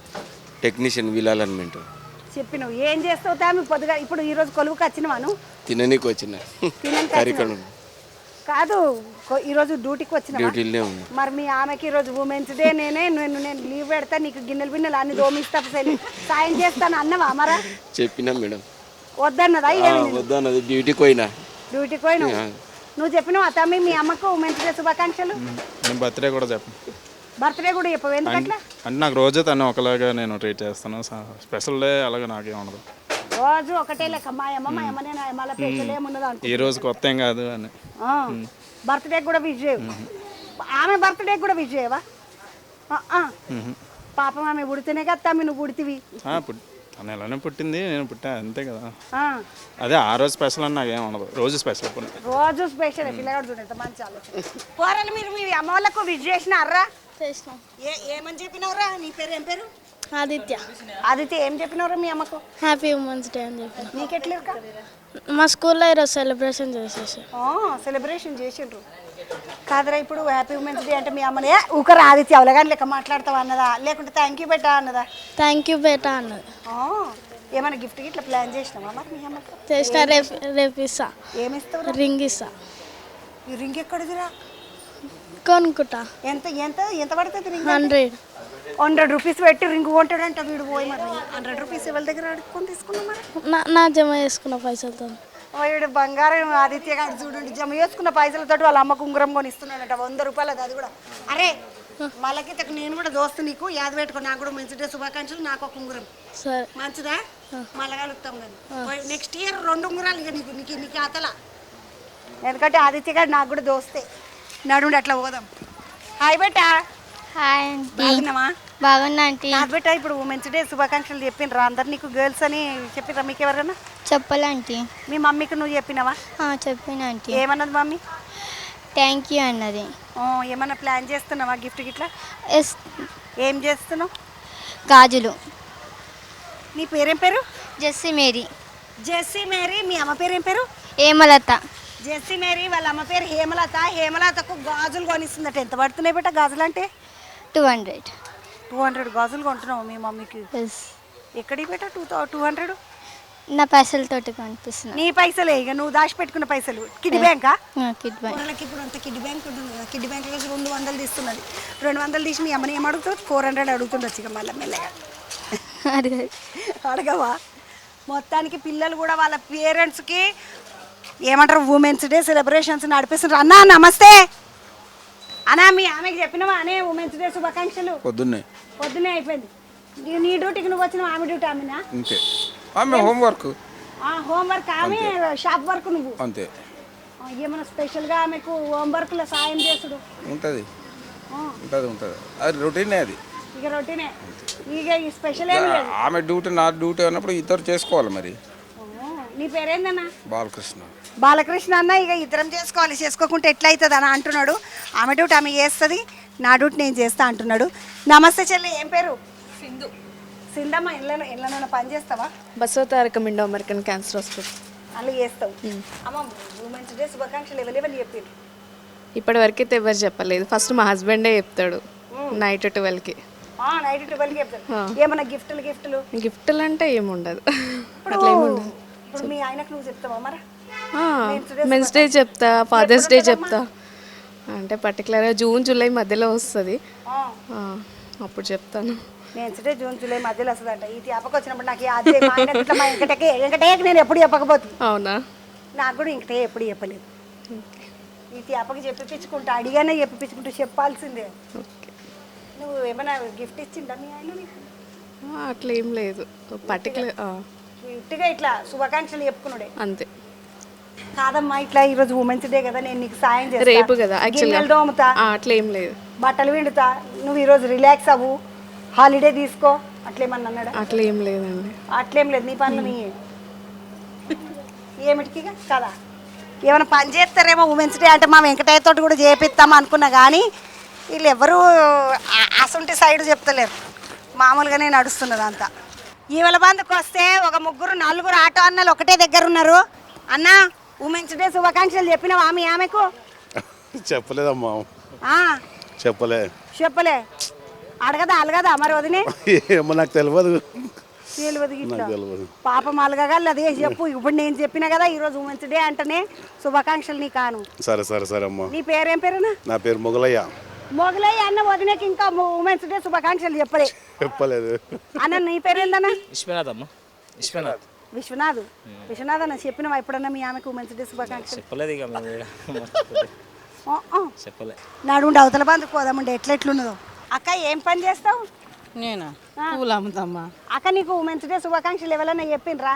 టెక్నీషియన్ వీల్ అలైన్మెంట్ చెప్పినావు. ఏం చేస్తావు తామి పొద్దుగా? ఇప్పుడు ఈ రోజు కొలువుకి వచ్చినవాను? తిననీకి వచ్చిన కాదు ఈరోజు డ్యూటీకి వచ్చిన డ్యూటీలే ఉంది. మరి మీ ఆమెకి ఈరోజు ఉమెన్స్ డే నేను లీవ్ పెడతా నీకు గిన్నెలు అన్ని దోమిస్తా సాయం చేస్తాను అన్నవా మరా చెప్పినా మేడం. వద్దన్నదా వద్దన్నది డ్యూటీకి పోయినా. డ్యూటీకి పోయినావు నువ్వు చెప్పినావు తమ్మి మీ అమ్మకు ఉమెన్స్ డే శుభాకాంక్షలు. నేను బర్త్డే కూడా చెప్పను. బర్త్డే కూడా చెప్పవు ఎందుకట్లా? అంటే నాకు రోజు తను ఒకలాగా నేను ట్రీట్ చేస్తాను. స్పెషల్ డే అలాగే నాకేం ఉండదు. రోజు ఒకటే లెక్క మా అమ్మ నేను మళ్ళీ స్పెషల్ ఏమున్నది ఈ రోజు కొత్త ఏం కాదు అని. బర్త్డే కూడా విష్ చేయవు. ఆమె బర్త్డే కూడా విష్ చేయవా? పాపం ఆమె పుడితేనే కదా తమ్మి నువ్వు పుడితివి. తను ఎలానే పుట్టింది, నేను పుట్టా అంతే కదా. అదే ఆ రోజు స్పెషల్ అని నాకేం ఉండదు. రోజు స్పెషల్. రోజు స్పెషల్. పిల్లగాడు చూడండి మంచి ఆలోచన. పోరాలు మీరు మీ అమ్మ వాళ్ళకు విష్ చేసినారా? ఏమని చెప్పినవరా? నీ పేరు ఏం పేరు? ఆదిత్య. ఆదిత్య ఏం చెప్పినవరా మీ అమ్మకు? హ్యాపీ ఉమెన్స్ డే అని చెప్పి. నీకెట్లేక? మా స్కూల్లో ఈరోజు సెలబ్రేషన్ చేసేసి. సెలబ్రేషన్ చేసిండ్రు కాదరా. ఇప్పుడు హ్యాపీ ఉమెన్స్ డే అంటే మీ అమ్మనే ఊకరా ఆదిత్య అవలగాని లెక్క మాట్లాడతావా అన్నదా, లేకుంటే థ్యాంక్ యూ బేటా అన్నదా? థ్యాంక్ యూ బేటా అన్నది. ఏమైనా గిఫ్ట్ ఇట్లా ప్లాన్ చేసినావా మరి మీ అమ్మకు? చేస్తా. రేపు ఇస్తా. ఏమిస్తావు? రింగ్ ఇస్తా. ఈ రింగ్ ఎక్కడిదిరా? కొనుక్కుంటా. ఎంత ఎంత ఎంత పడుతుంది రింగ్? 100 రూపీస్ పెట్టి రింగ్ కొంటాడంట వీడు. పోయి మరి 100 రూపీస్ ఎవరి దగ్గర అడుక్కొని తీసుకున్నాం మరి? నా జమ చేసుకున్న పైసలతో. వీడు బంగారం ఆదిత్య గారు చూడండి జమ చేసుకున్న పైసలతో వాళ్ళ అమ్మకు ఉంగరం కొని ఇస్తున్నాడంట 100 రూపాయలు. అది కూడా అరే మళ్ళకి నేను కూడా దోస్తు నీకు యాద పెట్టుకో. నాకు కూడా మంచి డే శుభాకాంక్షలు. నాకు ఒక ఉంగరం. సరే మంచిదా? మళ్ళా కలుగుతాం కానీ నెక్స్ట్ ఇయర్ 2 ఉంగరాలు ఇక నీకు ఖాతలా. ఎందుకంటే ఆదిత్య గారు నాకు కూడా దోస్తే. నడుండి అట్లా పోదాం. హాయ్ బేటా. Hi aunty. బాగున్నావా? బాగున్నా ఆంటీ. నాకు బేటా ఇప్పుడు ఉమెన్స్ డే శుభాకాంక్షలు చెప్పిండ్రా అందరు నీకు? గర్ల్స్ అని చెప్పిరా మీకు ఎవరన్నా? చెప్పలే ఆంటీ. మీ మమ్మీకి నువ్వు చెప్పినావా? చెప్పిన ఆంటీ. ఏమన్నది మమ్మీ? థ్యాంక్ యూ అన్నది. ఏమన్నా ప్లాన్ చేస్తున్నావా గిఫ్ట్ గిట్లా? ఏం చేస్తున్నావు? గాజులు. నీ పేరేం పేరు? Jessy Mary. Jessy Mary. మీ అమ్మ పేరేం పేరు? హేమలత. జెస్సీ మేరీ వాళ్ళ అమ్మ పేరు హేమలత. హేమలతకు గాజులు కొనిస్తుందట. ఎంత పడుతున్నాయి బేట గాజులు అంటే? 200 గాజులు కొంటున్నావు మీ మమ్మీకి? ఎక్కడికి బేట 200? నా పైసలతోటి కనిపిస్తుంది. నీ పైసలే ఇక నువ్వు దాచిపెట్టుకున్న పైసలు. కిడ్డీ బ్యాంకా? Kid bank. వాళ్ళకి ఇప్పుడు అంత కిడ్డీ బ్యాంక్ ఉంటుంది కదా. Kiddy bank 200 తీస్తున్నది. 200 తీసి మీ అమ్మని ఏం అడుగుతావు? 400 అడుగుతుండొచ్చు ఇక మళ్ళీ మెల్లగా. అడగవా? మొత్తానికి పిల్లలు కూడా వాళ్ళ పేరెంట్స్కి ఏమంటారు ఉమెన్స్ డే సెలబ్రేషన్స్ నడిపిస్తున్నారు. అన్నా నమస్తే అన్నా. మీ ఆమెకి చెప్పినావా అనే ఉమెన్స్ డే శుభాకాంక్షలు? పొద్దున్నే అయిపోయింది. నీ డ్యూటీకి నువ్వు వచ్చినావు, ఆమె డ్యూటీ ఆమెనా? ఆమె హోంవర్క్. హోంవర్క్ ఆమె షాప్ వర్క్ నువ్వు అంతే. ఏమైనా స్పెషల్గా ఆమెకు హోంవర్క్లో సాయం చేసుడు ఉంటుంది. అది రొటీనే. అది ఇక రొటీనే. ఇక ఈ స్పెషల్ ఏమి లేదు. ఆమె డ్యూటీ నా డ్యూటీ అన్నప్పుడు ఇద్దరు చేసుకోవాలి. మరి నీ పేరేందన్నా? బాలకృష్ణ. బాలకృష్ణ అన్న. ఇక ఇద్దరం చేసుకోవాలి. చేసుకోకుంటే ఎట్లయితుంది అని అంటున్నాడు. ఆమె డ్యూటీ ఆమె చేస్తుంది, నా డ్యూటీ నేను చేస్తా అంటున్నాడు. నమస్తే చెల్లి. ఏం పేరు? సింధు. సింధమ్మ. ఇళ్ళనైనా పని చేస్తావా? Basava Tarakam Indo American cancer hospital. అలా చేస్తావు. అమ్మ ఉమెన్స్ డే శుభాకాంక్షలు ఎవరు చెప్పారు? ఇప్పటి వరకు అయితే ఎవరు చెప్పలేదు. ఫస్ట్ మా హస్బెండే చెప్తాడు నైట్ 12కి. నైట్ 12కి చెప్తాడు. ఏమన్నా గిఫ్ట్లు? గిఫ్ట్లు అంటే ఏముండదు. ఇప్పుడు మీ ఆయనకు నువ్వు చెప్తావా మరి? మెన్స్ డే చెప్తా, ఫాదర్స్ డే చెప్తా. అంటే పర్టికులర్గా జూన్ జూలై మధ్యలో వస్తుంది, అప్పుడు చెప్తాను. మెన్స్ డే జూన్ జూలై మధ్యలో వస్తుందంట. ఈ త్యాపకు వచ్చినప్పుడు నాకు మా వెంకటేకి నేను ఎప్పుడు చెప్పకపోతుంది. అవునా? నాకు కూడా ఇంకటే ఎప్పుడు చెప్పలేదు. ఈ త్యాపకి చెప్పించుకుంటా, అడిగానే చెప్పించుకుంటూ చెప్పాల్సిందే. నువ్వు ఏమైనా గిఫ్ట్ ఇచ్చిందా మీ ఆయన నీకు? అట్లా ఏం లేదు. పర్టికులర్ గిఫ్ట్గా ఇట్లా శుభాకాంక్షలు చెప్పుకున్నాడే అంతే. కాదమ్మా ఇట్లా ఈరోజు ఉమెన్స్ డే కదా నేను నీకు సాయం చేస్తా, రేపు కదా గిన్నెలు దోముతా, అట్లా ఏం లేదు. బట్టలు విండుతా, నువ్వు ఈరోజు రిలాక్స్ అవ్వు, హాలిడే తీసుకో, అట్లేమన్నా అన్నాడా? అట్లా ఏం లేదండి. అట్లేం లేదు. నీ పనులు నీ ఏమిటికి కదా. ఏమైనా పని చేస్తారేమో ఉమెన్స్ డే అంటే మా వెంకటయ్య తోటి కూడా చేపిస్తాం అనుకున్నా కానీ వీళ్ళు ఎవరు అసంటి సైడ్ చెప్తలేరు. మామూలుగానే నడుస్తున్నది అంతా. ఈవల బంధుకు వస్తే ఒక 3-4 ఆటో అన్నలు ఒకటే దగ్గర ఉన్నారు. అన్న ఉమెన్స్ డే శుభాకాంక్షలు చెప్పినావా మీ ఆమెకు? చెప్పలేదమ్మా. చెప్పలే అడగదా మరి వదినే? ఏమో నాకు తెలియదు. తెలియదు ఇట్లా పాపం అలగగల అదే చెప్పు. ఇప్పుడు నేను చెప్పిన కదా ఈరోజు ఉమెన్స్ డే అంటేనే శుభాకాంక్షలు నీ కాను. సరే సరే సరే అమ్మా. నీ పేరేం పేరునా? నా పేరు మొగలయ్య. మొగలయ్య అన్న వదినకి ఇంకా ఉమెన్స్ డే శుభాకాంక్షలు చెప్పలేదు అన్న. నీ పేరేందన్నా? విశ్వనాథ్ అమ్మ. విశ్వనాథ్. విశ్వనాథ్. విశ్వనాథ్ అన్న చెప్పినవా ఎప్పుడన్నా మీ ఆమెకు ఉమెన్స్ డే శుభాకాంక్షలు? చెప్పలేదు ఇక చెప్పలే. నాడుండి అవతల బంధుకు పోదామండి ఎట్లెట్లున్నదో. అక్క ఏం పని చేస్తావు? నేనా పూలు అమ్ముతామ్మా. అక్క నీకు ఉమెన్స్ డే శుభాకాంక్షలు ఎవరన్నా చెప్పిండ్రా?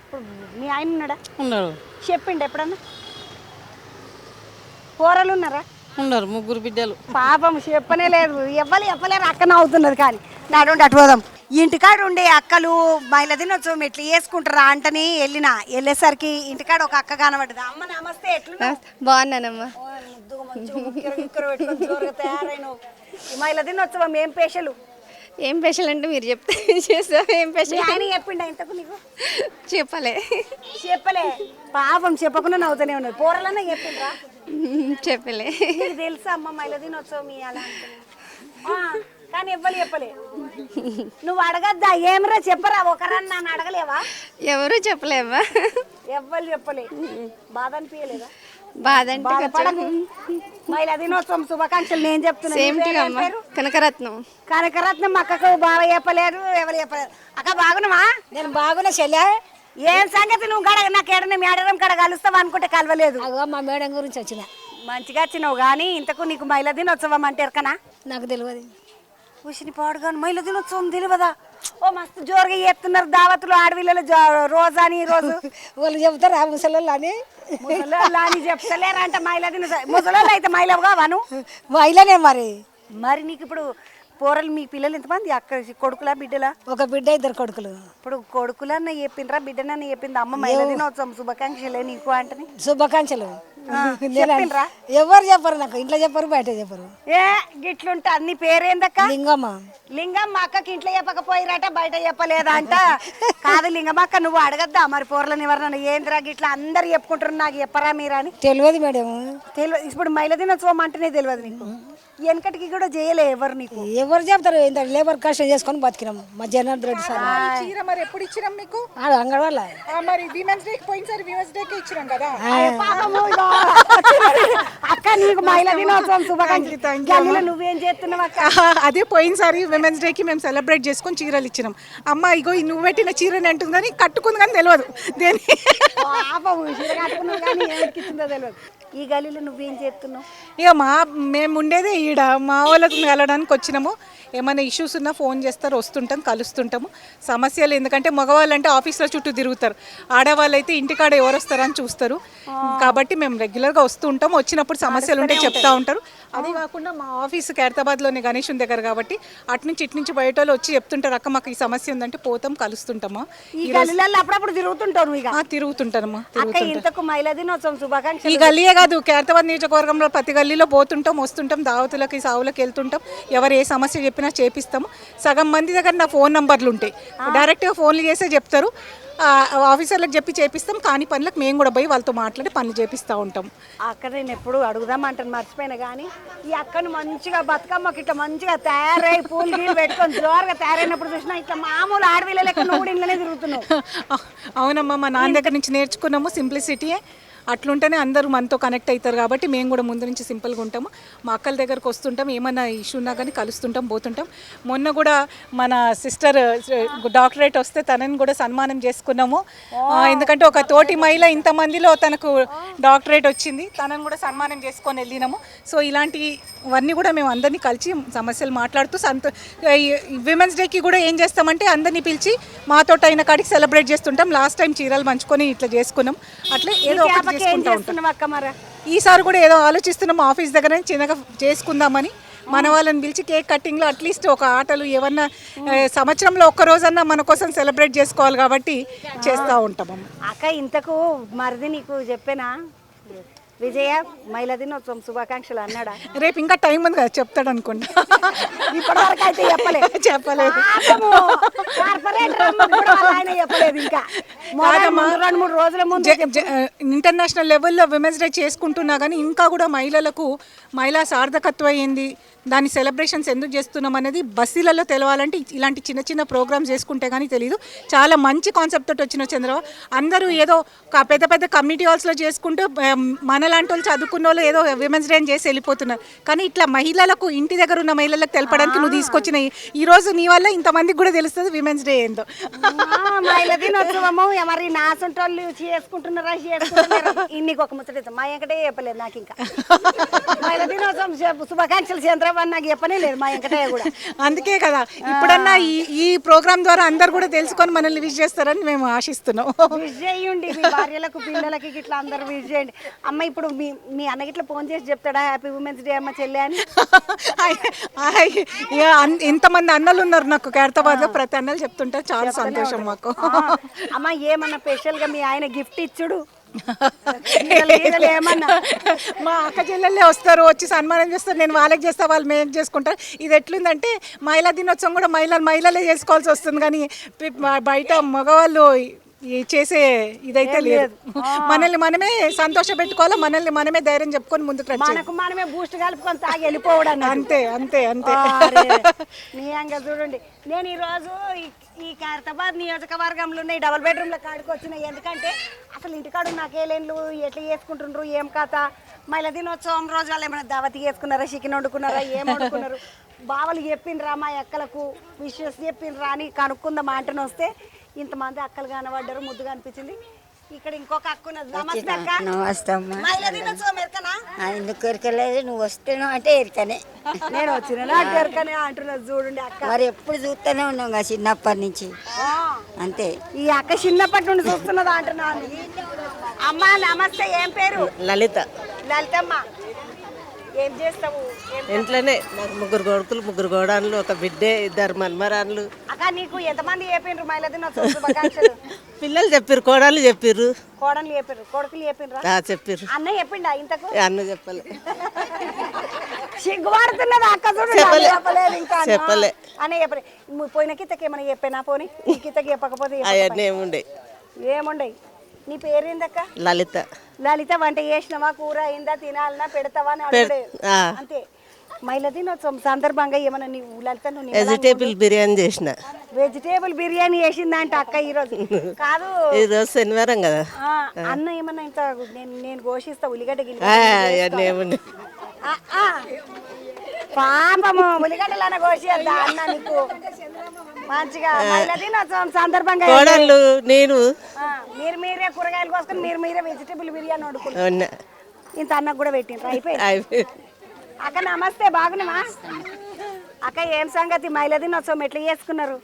ఇప్పుడు మీ ఆయన ఉన్నాడా? ఉండరు. చెప్పిండు ఎప్పుడన్నా? కూరలు ఉన్నారా? ఉండరు, 3 బిడ్డలు. పాపం చెప్పనే లేదు. చెప్పలేరు అక్క నవ్వుతున్నది. కానీ నాడుండి అటు పోదాం. ఇంటికాడ ఉండే అక్కలు మహిళా దినోత్సవం ఎట్లా చేసుకుంటారా అంటని వెళ్ళేసరికి ఇంటికాడ ఒక అక్క కనబడ్డది. అమ్మ నమస్తే, ఎట్లా బాగున్నానమ్మా. తయారైనవు. మహిళా దినోత్సవం ఏం స్పెషల్? ఏం స్పెషల్ అంటే మీరు చెప్తే చేస్తా. ఏం స్పెషల్ ఆయన చెప్పిండా ఇంతకు నీకు? చెప్పలే. పాపం చెప్పకుండా నవ్వుతూనే ఉన్నది. పోరలన్నా చెప్పిండ్రా? చెప్పలే. నీకు తెలుసా అమ్మ మహిళా దినోత్సవం ఇవ్వాలా కానీ చెప్పలే. నువ్వు అడగద్దా? ఏమరా చెప్పరా? ఒకరన్నా నన్ను అడగలేవా? ఎవరు చెప్పలేవా? ఎవ్వరు చెప్పలే. బాధ అనిపించలేదా? బాధ అంటే మహిళా దినోత్సవం శుభాకాంక్షలు నేను చెప్తున్నా. సేమ్ టు అమ్మ. కనకరత్నం. కనకరత్నం అక్కకు బాగా చెప్పలేరు, ఎవరు చెప్పలేరు. అక్క బాగున్నావా? నేను బాగున్నా చెల్లె. ఏం సంగతి? నువ్వు గడ నాకు ఏడన్నా మేడరం కడ కలుస్తావు అనుకుంటే కలవలేదు. మా మేడం గురించి వచ్చిన. మంచిగా వచ్చినావు కానీ ఇంతకు నీకు మహిళా దినోత్సవం అంటే ఎరకనా? నాకు తెలియదు. కూర్చుని పాడుగాను మహిళా దినోత్సవం తెలియదా? ఓ మస్తు జోరుగా చేస్తున్నారు దావతులు ఆడవిళ్ళలో రోజు అని రోజు. వాళ్ళు చెబుతారా ముసలోళ్ళు అని? ముసలోళ్ళు అని చెప్తలేరంట మహిళా దినోత్సవం. ముసలోళ్ళు అయితే మహిళగా వాను మహిళనే మరి. మరి నీకు ఇప్పుడు పోరలు మీ పిల్లలు ఎంతమంది? అక్క కొడుకులా బిడ్డలా? ఒక బిడ్డ, 2 కొడుకులు. ఇప్పుడు కొడుకులన్న చెప్పిండ్రా బిడ్డనన్న చెప్పింది అమ్మ మహిళా దినోత్సవం శుభాకాంక్షలే నీకు అంటని? శుభాకాంక్షలు చెప్పిండ్రా? ఎవరు చెప్పరు నాకు. ఇంట్లో చెప్పరు, బయట చెప్పరు. ఏ గిట్లుంటా? నీ పేరేందక్క? లింగమ్మ. లింగమ్మ అక్కకి ఇంట్లో చెప్పకపోయిరట, బయట చెప్పలేదా అంట? కాదు లింగమ్మ, నువ్వు అడగద్దా మరి పోరలని ఎవరన్నా? ఏంద్రా గిట్లా అందరు చెప్పుకుంటారు, నాకు చెప్పరా మీరా అని? తెలియదు మేడం. తెలియదు. ఇప్పుడు మహిళా దినోత్సవం అంటేనే తెలియదు నీకు? వెనకటికి కూడా చేయలే ఎవరు నీకు? ఎవరు చెప్తారు? ఇంత లేబర్ కష్టం చేసుకొని బతికినాం మా జనార్దన్ రెడ్డి సార్. చీర మరి ఎప్పుడు ఇచ్చినాం మీకు? అంగడి వాళ్ళ మరి విమెన్స్ డే పోయినసారి విమెన్స్ డే కి ఇచ్చినాం కదా. అక్క నీకు మహిళా దినోత్సవం శుభాకాంక్షలు. నువ్వేం చేస్తున్నావు అక్క? అదే పోయినసారి విమెన్స్ డే కి మేము సెలబ్రేట్ చేసుకొని చీరలు ఇచ్చినాం. అమ్మ ఇగో నువ్వు పెట్టిన చీరని అంటుంది కానీ కట్టుకుంది కానీ తెలియదు దేని. ఈ గలీలో నువ్వేం చేస్తున్నావు? ఇక మేము ఉండేదే ఈడ మా వాళ్ళకి కలవడానికి వచ్చినాము. ఏమైనా ఇష్యూస్ ఉన్నా ఫోన్ చేస్తారు, వస్తుంటాం, కలుస్తుంటాము. సమస్యలు ఎందుకంటే మగవాళ్ళు అంటే ఆఫీస్లో చుట్టూ తిరుగుతారు, ఆడవాళ్ళు అయితే ఇంటికాడ ఎవరు వస్తారని చూస్తారు. కాబట్టి మేము రెగ్యులర్గా వస్తూ ఉంటాం. వచ్చినప్పుడు సమస్యలు ఉంటే చెప్తా ఉంటారు. అదే కాకుండా మా ఆఫీస్ ఖైరతాబాద్లోని గణేషుని దగ్గర కాబట్టి అట్నుంచి ఇట్నుంచి బయట వాళ్ళు వచ్చి చెప్తుంటారు, అక్క మాకు ఈ సమస్య ఉందంటే పోతాం, కలుస్తుంటామా. ఈ గల్లీలలో అప్పుడప్పుడు తిరుగుతుంటారు. తిరుగుతుంటారమ్మా. ఇంతకు మహిళా దినోత్సవం శుభాకాంక్షలు. ఈ గల్లీయే కాదు, ఖైరతాబాద్ నియోజకవర్గంలో ప్రతి గల్లీలో పోతుంటాం, వస్తుంటాం, దావతులకి సావులకి వెళ్తుంటాం. ఎవరు ఏ సమస్య చెప్పినా చేపిస్తాము. సగం మంది దగ్గర నా ఫోన్ నంబర్లు ఉంటాయి, డైరెక్ట్గా ఫోన్లు చేసే చెప్తారు. ఆఫీసర్లకు చెప్పి చేపిస్తాం, కానీ పనులకు మేము కూడా పోయి వాళ్ళతో మాట్లాడి పనులు చేపిస్తూ ఉంటాం. అక్కడ నేను ఎప్పుడు అడుగుదామంటాను మర్చిపోయినా కానీ ఈ అక్కను మంచిగా బతుకమ్మకి ఇట్లా మంచిగా తయారై పూలు గీలు పెట్టుకొని జోరుగా తయారైనప్పుడు చూసినా ఇట్లా మామూలు ఆడవిల్ల లెక్క నువ్వు ఇంట్లోనే తిరుగుతున్నావు. అవునమ్మా, మా నాన్న దగ్గర నుంచి నేర్చుకున్నాము సింప్లిసిటీయే. అట్లుంటేనే అందరూ మనతో కనెక్ట్ అవుతారు కాబట్టి మేము కూడా ముందు నుంచి సింపుల్గా ఉంటాము. మా అక్కల దగ్గరకు వస్తుంటాం, ఏమన్నా ఇష్యూ ఉన్నా కానీ కలుస్తుంటాం, పోతుంటాం. మొన్న కూడా మన సిస్టర్ డాక్టరేట్ వస్తే తనని కూడా సన్మానం చేసుకున్నాము. ఎందుకంటే ఒక తోటి మహిళ ఇంతమందిలో తనకు డాక్టరేట్ వచ్చింది, తనని కూడా సన్మానం చేసుకొని వెళ్ళినాము. సో ఇలాంటివన్నీ కూడా మేము అందరినీ కలిసి సమస్యలు మాట్లాడుతూ విమెన్స్ డేకి కూడా ఏం చేస్తామంటే అందరినీ పిలిచి మాతో అయిన కాడికి సెలబ్రేట్ చేస్తుంటాం. లాస్ట్ టైం చీరలు పంచుకొని ఇట్లా చేసుకున్నాం. అట్లా ఏదో ఒకటి ఈసారి కూడా ఏదో ఆలోచిస్తున్నాం, ఆఫీస్ దగ్గర చిన్నగా చేసుకుందామని. మన వాళ్ళని పిలిచి కేక్ కటింగ్లో అట్లీస్ట్ ఒక ఆటలు ఏమన్నా సంవత్సరంలో ఒక్క రోజన్నా మన కోసం సెలబ్రేట్ చేసుకోవాలి కాబట్టి చేస్తూ ఉంటాము. అక్క ఇంతకు మరిది నీకు చెప్పేనా విజయ మహిళా దినోత్సవం శుభాకాంక్షలు అన్నాడా? రేపు ఇంకా టైం ఉంది కదా, చెప్తాడు అనుకుంటా. ఇప్పటివరకు అయితే చెప్పలేదు. ఇంకా 2-3 రోజుల ముందు ఇంటర్నేషనల్ లెవెల్లో విమెన్స్ డే చేసుకుంటున్నా కానీ ఇంకా కూడా మహిళలకు మహిళా సార్థకత్వం ఏంది, దాని సెలబ్రేషన్స్ ఎందుకు చేస్తున్నాం అనేది బస్సులలో తెలవాలంటే ఇలాంటి చిన్న చిన్న ప్రోగ్రామ్స్ చేసుకుంటే కానీ తెలియదు. చాలా మంచి కాన్సెప్ట్ తోటి వచ్చిన చంద్రబాబు. అందరూ ఏదో పెద్ద పెద్ద కమ్యూనిటీ హాల్స్లో చేసుకుంటూ మనలాంటి వాళ్ళు చదువుకున్న వాళ్ళు ఏదో విమెన్స్ డే చేసి వెళ్ళిపోతున్నారు. కానీ ఇట్లా మహిళలకు, ఇంటి దగ్గర ఉన్న మహిళలకు తెలపడానికి నువ్వు తీసుకొచ్చిన ఈ రోజు నీ వల్ల ఇంతమందికి కూడా తెలుస్తుంది విమెన్స్ డే ఏందో. మహిళా దినోత్సవము మరి నాసంటోళ్ళు చేసుకుంటున్నారా ఇన్నికి ఒక ముచ్చట మా వెంకటే చెప్పలేదు నాకు. ఇంకా మహిళా దినోత్సవం శుభాకాంక్షలు చంద్రబాబు నాకు చెప్పనే లేదు మా వెంకటయ్య కూడా. అందుకే కదా ఇప్పుడన్నా ఈ ప్రోగ్రామ్ ద్వారా అందరు కూడా తెలుసుకొని మనల్ని విష్ చేస్తారని మేము ఆశిస్తున్నాం. విష్ చేయండి మీ భార్యలకు, పిల్లలకి ఇట్లా అందరు విష్ చేయండి. అమ్మ ఇప్పుడు మీ అన్నకి ఇట్లా ఫోన్ చేసి చెప్తాడా హ్యాపీ ఉమెన్స్ డే అమ్మ చెల్లె అని? ఇంతమంది అన్నలు ఉన్నారు నాకు ఖైరతాబాద్లో, ప్రతి అన్నలు చెప్తుంటారు. చాలా సంతోషం మాకు. అమ్మ ఏమన్నా స్పెషల్గా మీ ఆయన గిఫ్ట్ ఇచ్చుడు? మా అక్క చెల్లెళ్ళే వస్తారు, వచ్చి సన్మానం చేస్తారు. నేను వాళ్ళకి చేస్తా, వాళ్ళు మేము చేసుకుంటారు. ఇది ఎట్లుందంటే మహిళా దినోత్సవం కూడా మహిళలే చేసుకోవాల్సి వస్తుంది. కానీ బయట మగవాళ్ళు చేసే ఇదైతే లేదు. మనల్ని మనమే సంతోష పెట్టుకోవాలి, మనల్ని మనమే ధైర్యం చెప్పుకొని ముందుకు మనకు మనమే బూస్ట్ కలుపుకొని తాగి వెళ్ళిపోవడం. అంతే అంతే అంతే. నిజంగా చూడండి, నేను ఈరోజు ఈ ఖైరతాబాద్ నియోజకవర్గంలో ఉన్న ఈ డబుల్ బెడ్రూమ్ల కాడికి వచ్చినాయి. ఎందుకంటే అసలు ఇంటికాడు నాకేలేండ్లు ఎట్లా చేసుకుంటుండ్రు, ఏం కథ, మహిళా దినోత్సవం రోజు వాళ్ళు ఏమైనా దావతి చేసుకున్నారా, చికెన్ వండుకున్నారా, ఏం వండుకున్నారు, బావలు చెప్పిండ్రా, మా అక్కలకు విషెస్ చెప్పిండ్రా అని కనుక్కుందాం అంటని వస్తే ఇంతమంది అక్కలు కనబడ్డారు. ముద్దుగా అనిపించింది. ఇక్కడ ఇంకొక అక్క ఉన్నది. నమస్తే అక్క. నమస్తే అమ్మా. మహిళా దినోత్సవం ఎరకనా? ఎందుకు ఎరకలేదు, నువ్వు వస్తేను అంటే ఎరకనే. నేను వచ్చిన ఎరకనే అంటున్నది. చూడండి అక్క, మరి ఎప్పుడు చూస్తూనే ఉన్నాం కదా చిన్నప్పటి నుంచి. అంతే. ఈ అక్క చిన్నప్పటి నుండి చూస్తున్నదా అంటున్నాను. అమ్మా నమస్తే, ఏం పేరు? లలిత. లలితమ్మ, ఏం చేస్తావు? ఇంట్లోనే నాకు 3 కొడుకులు, 3 కోడళ్ళు, ఒక బిడ్డే, 2 మన్మరాళ్ళు. అక్క నీకు ఎంతమంది చెప్పిండ్రు మహిళా దినోత్సవం శుభాకాంక్షలు? పిల్లలు చెప్పారు, కోడళ్ళు చెప్పారు, కోడలు చెప్పిండ్రు, కొడుకులు చెప్పిండ్రా? చెప్పారు. అన్న చెప్పిండా ఇంతకు? అన్న చెప్పలే. సిగ్గుపడుతున్నది అక్క. చెప్పలేదు ఇంకా చెప్పలే. అన్న చెప్పలే. పోయిన కితకి ఏమైనా చెప్పానా? పోనీ ఈ కితకి చెప్పకపోతే అవన్నీ ఏముండే. ఏముండయి. నీ పేరేందక్క? లలిత. లలిత. వంట చేసినవా, కూర అయిందా, తినాలన్నా, పెడతావా అని అడుగుడే అంతే. మహిళా దినోత్సవం సందర్భంగా ఏమన్నా నీవు లలిత వెజిటేబుల్ బిర్యానీ చేసిన. వెజిటేబుల్ బిర్యానీ చేసిందంట అక్క ఈరోజు. కాదు, ఈరోజు శనివారం కదా. అన్న ఏమన్నా ఇంత నేను ఘోషిస్తా ఉల్లిగడ్డ అవన్నీ ఏముండే. పాపము ఉల్లిగడ్డలన్న ఘోషిద్దా అన్న నీకు మంచిగా. మహిళా దినోత్సవం సందర్భంగా కోడళ్ళు నేను మీరే కూరగాయలు కోసుకొని మీరే వెజిటేబుల్ బిర్యానీ వండుకున్నా. ఇంత అన్నకు కూడా పెట్టిండ్రు. అయిపోయింది. అక్క నమస్తే, బాగున్నావా అక్క? ఏం సంగతి, మహిళా దినోత్సవం ఎట్లా చేసుకున్నారు?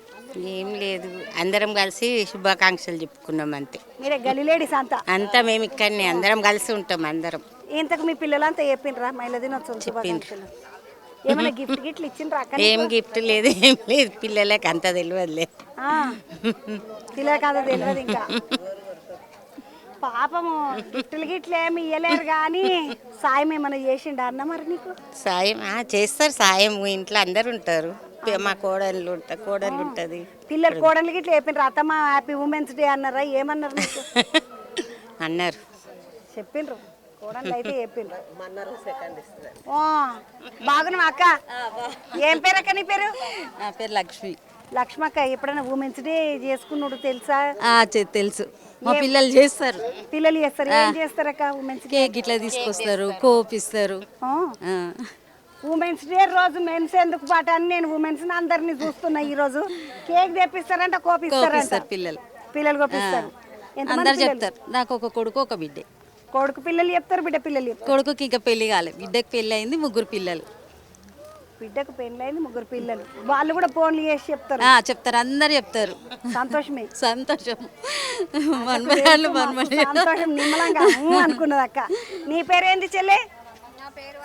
ఏం లేదు, అందరం కలిసి శుభాకాంక్షలు చెప్పుకున్నాం అంతే. మీరే గలిలేడీస్ అంతా మేము ఇక్కడనే అందరం కలిసి ఉంటాం. అందరం. ఇంతకు మీ పిల్లలంతా చెప్పిండ్రా మహిళా దినోత్సవం శుభాకాంక్షలు? ఏమైనా గిఫ్ట్ ఇచ్చిండ్రా అక్క? ఏం గిఫ్ట్ లేదు, ఏం లేదు. పిల్లలకి అంత తెలియదులే. పిల్లలకి అంత తెలియదు ఇంకా. పాపము గిఫ్ట్లు గిట్లు ఏమి ఇయ్యలేరు కానీ సాయం ఏమైనా చేసిండా అన్న మరి నీకు? సాయం చేస్తారు. సాయం ఇంట్లో అందరు ఉంటారు. మా కోడళ్ళు ఉంటుంది. పిల్లలు కోడళ్ళు గిట్ల చెప్పిండ్రు అత్తమ్మ హ్యాపీ ఉమెన్స్ డే అన్నారా? ఏమన్నారు నీకు? అన్నారు, చెప్పిండ్రు. కోడళ్ళు అయితే చెప్పిండ్రు. బాగున్నావా అక్క? ఏం పేరు అక్క నీ పేరు? నా పేరు లక్ష్మి. లక్ష్మక్క, ఎప్పుడైనా ఉమెన్స్ డే చేసుకున్నాడు తెలుసా? తెలుసు, మా పిల్లలు చేస్తారు. పిల్లలు చేస్తారు. ఏం చేస్తారక్క ఉమెన్స్ డే? కేక్ ఇట్లా తీసుకొస్తారు, కోపిస్తారు. ఉమెన్స్ డే రోజు మెన్స్ ఎందుకు పాట అని నేను ఉమెన్స్ అందరినీ చూస్తున్నా. ఈ రోజు కేక్ తెప్పిస్తారంట, కోపిస్తారంట. పిల్లలు కోపిస్తారు. అందరు చెప్తారు. నాకు ఒక కొడుకు, ఒక బిడ్డే. కొడుకు పిల్లలు చెప్తారు, బిడ్డ పిల్లలు చెప్తారు. కొడుకుకి ఇంకా పెళ్లి కాలేదు, బిడ్డకి పెళ్లి అయింది, 3 పిల్లలు. బిడ్డకు పెళ్ళైంది, 3 పిల్లలు. వాళ్ళు కూడా ఫోన్లు చేసి చెప్తారు. చెప్తారు, అందరు చెప్తారు. సంతోషమే. సంతోషం. సంతోషం నిమ్మలంగా అనుకున్నది అక్క. నీ పేరేంది చెల్లె? నా పేరు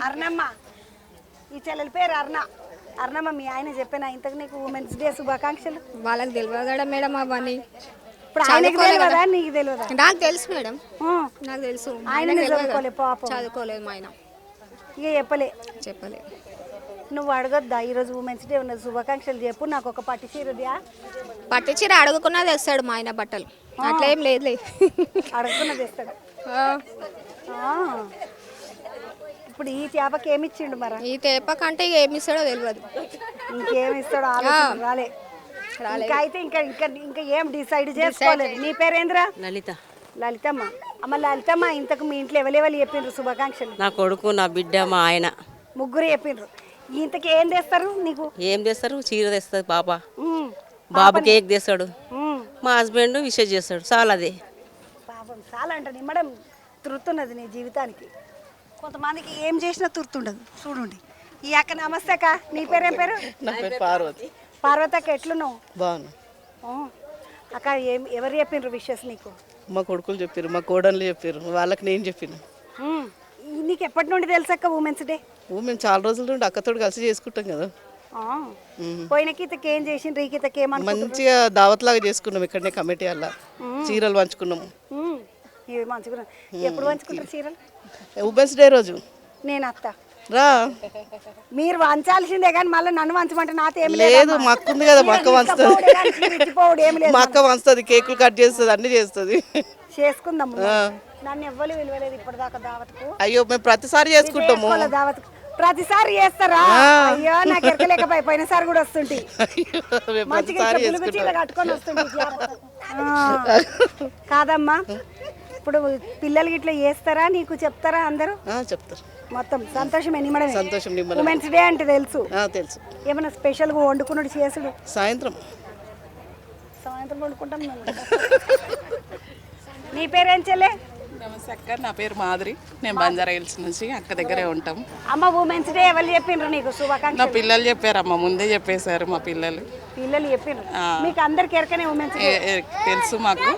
అరుణమ్మ. ఈ చెల్లెల పేరు అరుణమ్మ. మీ ఆయన చెప్పాను ఇంతకు నీకు ఉమెన్స్ డే శుభాకాంక్షలు? వాళ్ళకి తెలియదా మేడం అవన్నీ? ఇప్పుడు ఆయనకి తెలియదా, నీకు తెలియదా? నాకు తెలుసు మేడం, నాకు తెలుసు. ఆయన చదువుకోలే, పాపం చదువుకోలేదు మా ఆయన. ఇక చెప్పలే. నువ్వు అడగొద్దా ఈరోజు ఉమెన్స్ డే ఉన్నది, శుభాకాంక్షలు చెప్పు, నాకు ఒక పట్టు చీరదియా? పట్టు చీర అడుగుకున్నా తెస్తాడు మా ఆయన బట్టలు. అట్లా ఏం లేదులే, అడుగుకున్నా తెస్తాడు. ఇప్పుడు ఈ చేపకి ఏమి ఇచ్చిండు మరి? ఈ తేప కంటే ఇక ఏమి ఇస్తాడో తెలియదు. ఇంకేమి ఇస్తాడో ఆలోచన రాలే. ఇంకా అయితే ఇంకా ఇంకా ఇంకా ఏం డిసైడ్ చేసుకోలేదు. నీ పేరేంద్రా? లలిత. లలితమ్మ. అమ్మ లలితమ్మ, ఇంతకు మీ ఇంట్లో ఎవరెవరు చెప్పిండ్రు శుభాకాంక్షలు? నా కొడుకు, నా బిడ్డ, మా ఆయన ముగ్గురు చెప్పిండ్రు. ఇంతకి ఏం తెస్తారు నీకు? ఏం చేస్తారు? చీర తెస్తుంది పాప, బాబు కేక్ తెస్తాడు, మా హస్బెండ్ విషయం చేస్తాడు. చాలా అదే పాపం చాలా అంటే నిమ్మడం తృతున్నది నీ జీవితానికి. కొంతమందికి ఏం చేసినా తృతుండదు. చూడండి ఈ అక్క. నమస్తే అక్క, నీ పేరేం పేరు? నా పేరు పార్వతి. పార్వతి అక్క, ఎట్లున్నావు? బాగున్నా అక్క. ఎవరు చెప్పిండ్రు విషెస్ నీకు? మా కొడుకులు చెప్పారు, మా కోడళ్ళు చెప్పారు, వాళ్ళకి నేను చెప్పిన. నీకు ఎప్పటి నుండి తెలుసు అక్క ఉమెన్స్ డే? మేము చాలా రోజుల నుండి అక్కతో కలిసి చేసుకుంటాం కదా. పోయిన గీతకి ఏం చేసిండ్రు, ఈ గీతకి ఏమనుకుంటున్నారు? మంచిగా దావత్ లాగా చేసుకున్నాం. ఇక్కడనే కమిటీ వల్ల చీరలు పంచుకున్నాము. ఇవి మంచిగా. ఎప్పుడు పంచుకుంటారు చీరలు? ఉమెన్స్ డే రోజు. నేను అత్త రా. మీరు వంచాల్సిందే కానీ మళ్ళీ నన్ను వంచమంటే నాతో ఏమి లేదు. మా అక్క ఉంది కదా, మా అక్క వంచుతుంది. మా అక్క వంచుతుంది, కేకులు కట్ చేస్తుంది, అన్ని చేస్తుంది. చేసుకుందాం. నన్ను ఎవ్వరు విలువలేదు ఇప్పటిదాకా దావత్కు. అయ్యో, మేము ప్రతిసారి చేసుకుంటాము. దావత్కు ప్రతిసారి చేస్తారా? అయ్యో, నాకు ఎరకలేకపోయి పోయినసారి కూడా వస్తుంటే మంచిగా చీర కట్టుకొని వస్తుంటే. కాదమ్మా, ఇప్పుడు పిల్లలకి ఇట్లా చేస్తారా? నీకు చెప్తారా అందరూ? చెప్తారు. మొత్తం సంతోషమే. నిమ్మడమే. సంతోషం. ఉమెన్స్ డే అంటే తెలుసు. తెలుసు. ఏమైనా స్పెషల్గా వండుకున్నాడు చేసుడు? సాయంత్రం వండుకుంటాం. నీ పేరేం చెల్లె? నమస్తే అక్క, నా పేరు మాధురి. నేను బంజారా హిల్స్ నుంచి అక్క దగ్గరే ఉంటాం. అమ్మ, ఉమెన్స్ డే ఎవరు చెప్పిండ్రు నీకు శుభాకాంక్షలు? నా పిల్లలు చెప్పారమ్మ, ముందే చెప్పేశారు మా పిల్లలు. పిల్లలు చెప్పిండ్రు. మీకు అందరికి ఎరకనే ఉమెన్స్ డే తెలుసు మాకు.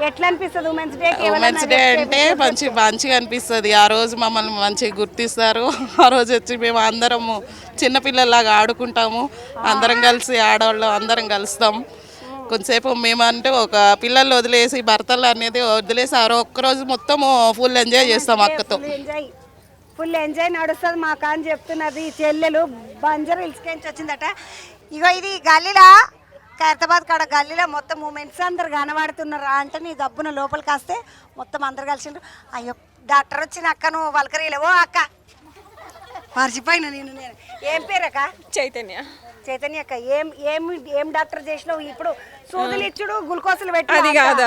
ఎట్లా అనిపిస్తుంది ఉమెన్స్ డే? ఉమెన్స్ డే అంటే మంచిగా అనిపిస్తుంది. ఆ రోజు మమ్మల్ని మంచిగా గుర్తిస్తారు. ఆ రోజు వచ్చి మేము అందరము చిన్నపిల్లలాగా ఆడుకుంటాము. అందరం కలిసి ఆడవాళ్ళు అందరం కలుస్తాం. కొంతసేపు మేమంటే ఒక పిల్లలు వదిలేసి భర్తలు అనేది వదిలేసి ఆ ఒక్కరోజు మొత్తం ఫుల్ ఎంజాయ్ చేస్తాం అక్కతో. ఫుల్ ఎంజాయ్ నడుస్తుంది మాకు అని చెప్తున్నది చెల్లెలు. బంజారా హిల్స్ నుంచి వచ్చిందట. ఇగో ఇది గల్లీలా, ఖైరతాబాద్ కాడ గల్లీలో మొత్తం ఉమెన్స్ అందరు కనబడుతున్నారా అంటే నీ గబ్బున లోపలికి వస్తే మొత్తం అందరు కలిసిండ్రు. అయ్యో, డాక్టర్ వచ్చిన అక్కను వలకరీలేవో అక్క, మర్చిపోయినా నేను. ఏం పేరు అక్క? చైతన్య. చైతన్య అక్క, ఏం డాక్టర్ చేసినావు? ఇప్పుడు సూదులు ఇచ్చుడు, గ్లూకోజులు పెట్టి?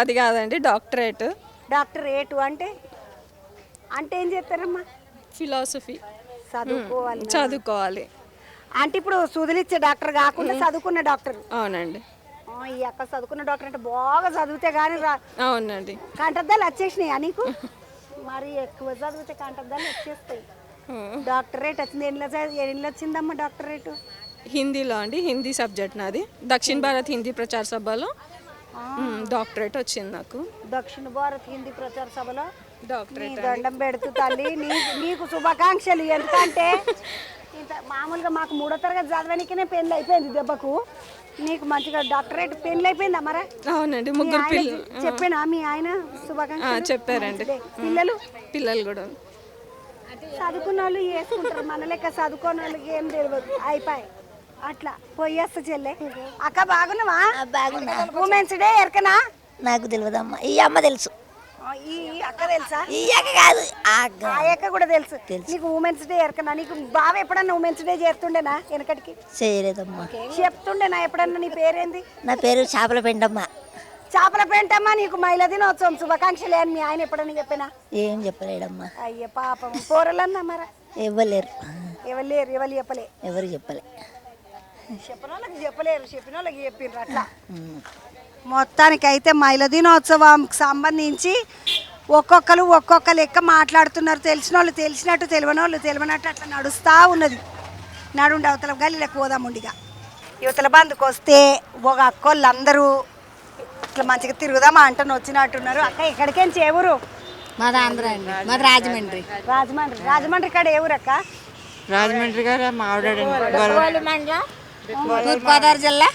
అది కాదండి, డాక్టరేట్. డాక్టరేట్ అంటే అంటే ఏం చేస్తారమ్మా? ఫిలాసఫీ. చదువుకోవాలి అంటే ఇప్పుడు సూదులు ఇచ్చే డాక్టర్ కాకుండా చదువుకున్న డాక్టర్? అవునండి. ఈ అక్క చదువుకున్న డాక్టర్ అంటే బాగా చదివితే కానీ అవునండి. కంటద్దాలు వచ్చేసినాయా నీకు? మరి ఎక్కువ చదివితే కంటద్దాలు వచ్చేస్తాయి. డాక్టరేట్ వచ్చింది. ఎన్ని వచ్చిందమ్మా డాక్టరేట్? హిందీలో అండి, హిందీ సబ్జెక్ట్ నాది. దక్షిణ భారత్ హిందీ ప్రచార సభలో డాక్టరేట్ వచ్చింది నాకు. దక్షిణ భారత్ హిందీ ప్రచార సభలో డాక్టరేట్. దండం పెడుతూ తల్లి, నీకు శుభాకాంక్షలు. ఎందుకంటే మామూలుగా మాకు 3వ తరగతి చదవడానికినే పెళ్ళి అయిపోయింది దెబ్బకు. నీకు మంచిగా డాక్టరేట్ పెళ్ళి అయిపోయిందా మరా? అవునండి. ముగ్గురు పిల్లలు. చెప్పానా మీ ఆయన శుభాకాంక్షలు? చెప్పారండి. పిల్లలు కూడా చదువుకున్న వాళ్ళు చేసుకుంటారు, మన లెక్క చదువుకున్న వాళ్ళకి ఏం తెలియదు. అయిపోయి అట్లా పోయేస్తా చెల్లె. అక్క బాగున్నావా? బాగున్నా. ఉమెన్స్ డే ఎరకనా? నాకు తెలియదమ్మా, ఈ అమ్మ తెలుసు. ఈ అక్క తెలుసా? ఈ అక్క కాదు, ఆ అక్క కూడా తెలుసు. నీకు ఉమెన్స్ డే ఎరకనా? నీకు బాగా ఎప్పుడన్నా ఉమెన్స్ డే చేస్తుండేనా? వెనకటికి చేయలేదమ్మా. చెప్తుండేనా ఎప్పుడన్నా? నీ పేరేంది? నా పేరు చేపల పెండమ్మ. చేపల పెంటమ్మా, నీకు మహిళా దినోత్సవం శుభాకాంక్షలే అని మీ ఆయన ఎప్పుడన్నా చెప్పినా? ఏం చెప్పలేడమ్మా. అయ్య పాపం, పోరలన్నా మరా? ఇవ్వలేరు. ఎవరు చెప్పలే? ఎవరు చెప్పలే. చెప్పిన వాళ్ళకి చెప్పలేరు, చెప్పిన వాళ్ళకి చెప్పిండ్రు. అట్లా మొత్తానికి అయితే మహిళా దినోత్సవంకి సంబంధించి ఒక్కొక్క లెక్క మాట్లాడుతున్నారు. తెలిసిన వాళ్ళు తెలిసినట్టు, తెలియని వాళ్ళు తెలియనట్టు అట్లా నడుస్తూ ఉన్నది. నడుండి అవతల గల్లీలకు పోదాముండిగా. యువతల బంధుకు వస్తే ఒక అక్కోళ్ళు అందరూ ఇట్లా మంచిగా తిరుగుదామా అంటని వచ్చినట్టున్నారు. అక్క ఎక్కడికేంచి ఏ ఊరు? మాది ఆంధ్ర అండి, మాది రాజమండ్రి. రాజమండ్రి కాడ ఏ ఊరు అక్క? రాజమండ్రి గారు మావిడాడ, తూర్పుగోదావరి జిల్లా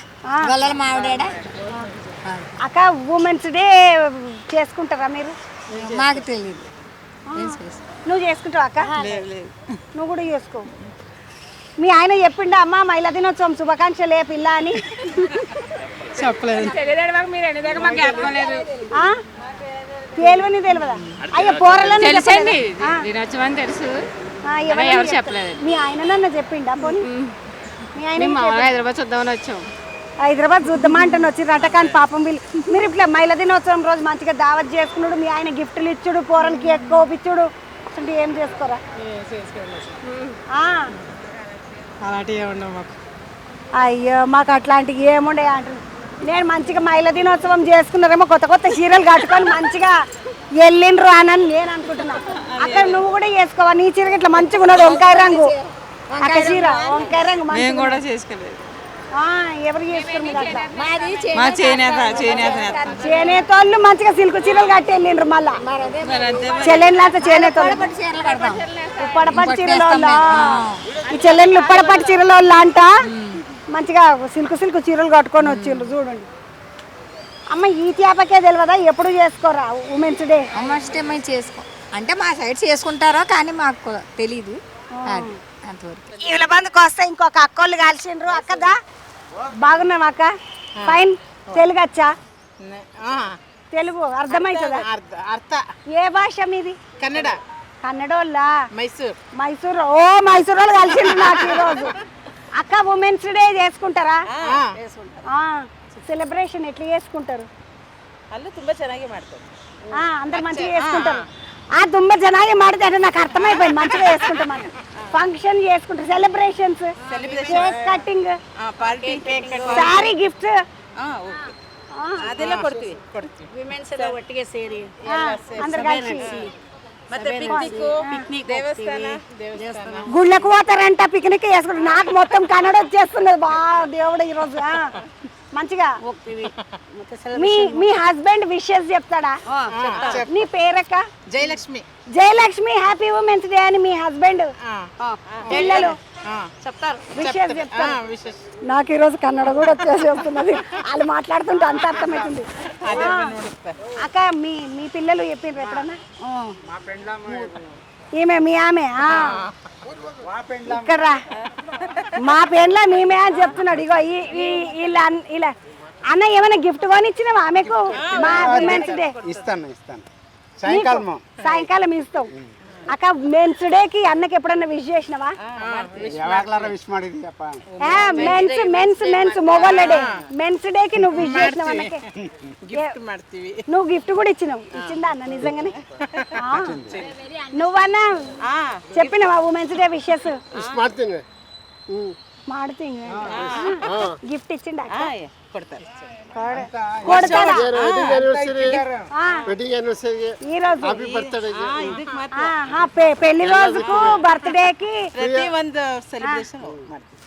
గొల్లల మావిడాడ. అక్క ఉమెన్స్ డే చేసుకుంటారా మీరు? మాకు తెలియదు. నువ్వు చేసుకుంటావు అక్క? నువ్వు కూడా చేసుకో. మీ ఆయన చెప్పిండా అమ్మ మహిళా దినోత్సవం శుభాకాంక్షలే పిల్ల అని? చెప్పలేదు. తెలియదా? అయ్యో పోరలని దినోత్సవం తెలుసు, ఎవరు చెప్పలేదు. మీ ఆయన చెప్పిండా పోనీ? మీ ఆయన హైదరాబాద్ చూద్దామని వచ్చాం. హైదరాబాద్ చూద్దామా అంటే వచ్చి రటకాని పాపం వీళ్ళు. మీరు ఇట్లా మహిళా దినోత్సవం రోజు మంచిగా దావత్ చేసుకున్నాడు, మీ ఆయన గిఫ్ట్లు ఇచ్చుడు, కూరలకి ఎక్కువ ఇచ్చుడు అంటే ఏం చేసుకోరా? అలాంటివి ఉండవు మాకు. అయ్యో మాకు అట్లాంటివి ఏముండే అంటారు. నేను మంచిగా మహిళా దినోత్సవం చేసుకున్నారేమో కొత్త కొత్త చీరలు కట్టుకొని మంచిగా వెళ్ళిండ్రు అని నేను అనుకుంటున్నా. అక్కడ నువ్వు కూడా చేసుకోవా? నీ చీర ఇట్లా మంచిగా ఉన్నది వంకాయ రంగు, అక్కడ చీర వంకాయ రంగు కూడా చేసుకోలేదు. ఎవరు చేసుకున్నారు అట్లా? మా చేనేత చేనేత వాళ్ళు మంచిగా సిల్క్ చీరలు కట్టి వెళ్ళిండ్రు. మళ్ళా చెల్లెన్లంతా చేనేత ఉప్పడపట్టు చీరల వాళ్ళ, ఈ చెల్లెన్లు ఉప్పడపట్టు చీరల వాళ్ళ అంట మంచిగా సిల్క్ చీరలు కట్టుకొని వచ్చిండ్రు. చూడండి అమ్మ, ఈ చేపకే తెలియదా? ఎప్పుడు చేసుకోరా ఉమెన్స్ డే? ఉమెన్స్ డే మేము చేసుకో అంటే మా సైడ్ చేసుకుంటారో కానీ మాకు తెలీదు అంతవరకు. వీళ్ళ బంధుకు వస్తే ఇంకొక అక్కోళ్ళు కలిసిండ్రు. అక్కదా బాగున్నాం అక్క? ఫైన్. తెలుగు వచ్చా? తెలుగు అర్థమవుతుందా? ఏ భాష మీది? కన్నడ. కన్నడోళ్ళా? మైసూర్. మైసూర్. ఓ మైసూర్ వాళ్ళు కలిసిండ్రు నాకు ఈరోజు. అక్క ఉమెన్స్ డే చేసుకుంటారా? సెలబ్రేషన్ ఎట్లా చేసుకుంటారు? ತುಂಬಾ ಚೆನ್ನಾಗಿ ಮಾಡ್ತಾರೆ. అందరు మంచిగా చేసుకుంటారు. దుమ్మ జనాగే మాడితే అంటే నాకు అర్థమైపోయింది. మంచిగా చేసుకుంటాం, ఫంక్షన్ చేసుకుంటారు, celebrations, cake cutting, sorry gift ಅದೆಲ್ಲ ಕೊಡ್ತೀವಿ. ವಿಮೆನ್ಸ್ ಎಲ್ಲ ಒಟ್ಟಿಗೆ ಸೇರಿ అందరు కలిసి ಮತ್ತೆ ಪಿಕ್ನಿಕ್ ದೇವಸ್ಥಾನ గుళ్ళకు పోతారంట, పిక్నిక్ చేసుకుంటారు. నాకు మొత్తం కన్నడ వచ్చేస్తున్నది. బా దేవుడు ఈరోజు మంచిగా ಹೋಗ್ತೀವಿ. ಮತ್ತೆ మీ హస్బెండ్ విషెస్ చెప్తాడా? నీ పేరక్క? Jayalakshmi. Jayalakshmi happy women's day అని మీ హస్బెండ్ పిల్లలు చెప్తారు, విషెస్ చెప్తారు. నాకు ఈరోజు కన్నడ కూడా వచ్చేస్తున్నది. వాళ్ళు మాట్లాడుతుంటే అంత అర్థమవుతుంది. అక్క మీ పిల్లలు చెప్పిండ్రు ఎప్పుడన్నా? ఈమె మీ ఆమె ఇక్కడ మా పెళ్ళ మేమే అని చెప్తున్నాడు. ఇగో ఇలా అన్న ఏమైనా గిఫ్ట్ కొని ఇచ్చినావా ఆమెకు? మా ఉమెన్స్ డే ఇస్తాను సాయంకాలం ఇస్తాం. అక్క మెన్స్ డేకి అన్నకి ఎప్పుడన్నా విష్ చేసినావా? మెన్స్ మొగోళ్ళ డే మెన్స్ డేకి నువ్వు విష్ చేసినావు అన్నకి? నువ్వు గిఫ్ట్ కూడా ఇచ్చిందా అన్న? నిజంగానే నువ్వన్నా చెప్పినావా ఉమెన్స్ డే విషెస్? ಮಾಡ್ತೀನಿ ಗಿಫ್ಟ್ ಇಚ್ಚಿಂಡ పెళ్లి రోజుకు బర్త్డేకి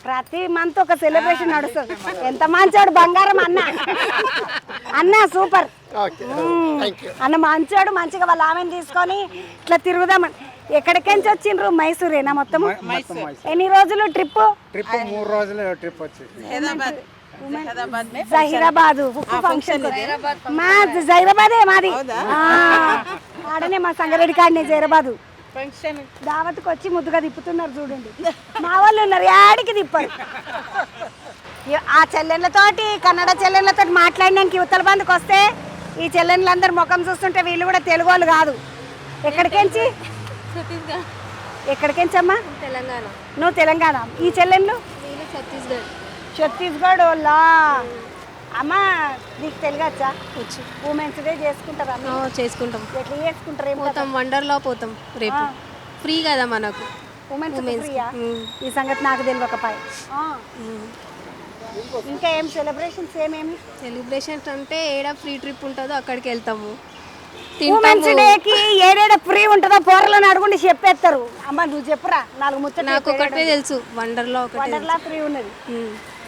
ప్రతి మంత్ ఒక సెలబ్రేషన్ నడుస్తుంది. ఎంత మంచోడు బంగారం అన్న సూపర్ అన్న మంచోడు. మంచిగా వాళ్ళ ఆమెను తీసుకొని ఇట్లా తిరుగుదామని. ఎక్కడికెంచి వచ్చిండ్రు? మైసూరేనా మొత్తం? ఎన్ని రోజులు ట్రిప్? 3 రోజులు ట్రిప్ వచ్చింది. జహీరాబాద్ ఫంక్షన్. మా జహీరాబాదే మాది. ఆడనే మా సంగారెడ్డి కాడనే జహీరాబాదు. దావత్కి వచ్చి ముద్దుగా తిప్పుతున్నారు చూడండి. మా వాళ్ళు ఉన్నారు యాడికి తిప్పారు. ఆ చెల్లెళ్ళతోటి కన్నడ చెల్లెళ్ళతోటి మాట్లాడినాక యువతల బంధుకు వస్తే ఈ చెల్లెళ్ళందరూ ముఖం చూస్తుంటే వీళ్ళు కూడా తెలుగు వాళ్ళు కాదు. ఎక్కడికెంచి? ఎక్కడికెంచమ్మా? తెలంగాణ. నువ్వు తెలంగాణ. ఈ చెల్లెళ్ళు? ఛత్తీస్గఢ్. ఛత్తీస్గఢ్ వాళ్ళ. అమ్మ నీకు తెలుగు వచ్చా? ఉమెన్స్ డే చేసుకుంటారా? చేసుకుంటాం. ఎట్లా చేసుకుంటారు? పోతాం, వండర్లా పోతాం. రేపు ఫ్రీ కదా మనకు ఉమెన్స్ ఫ్రీయా? ఈ సంగతి నాకు తెలియకపాయ. ఇంకా ఏం సెలబ్రేషన్స్? ఏమేమి సెలబ్రేషన్స్ అంటే ఏడ ఫ్రీ ట్రిప్ ఉంటుందో అక్కడికి వెళ్తాము. ఉమెన్స్ డేకి ఏడేడ ఫ్రీ ఉంటుందో పోరలను అడుగుండి చెప్పేస్తారు. అమ్మ నువ్వు చెప్పురా 4 ముచ్చట్లు. నాకు ఒకటే తెలుసు, వండర్లా ఫ్రీ ఉన్నది.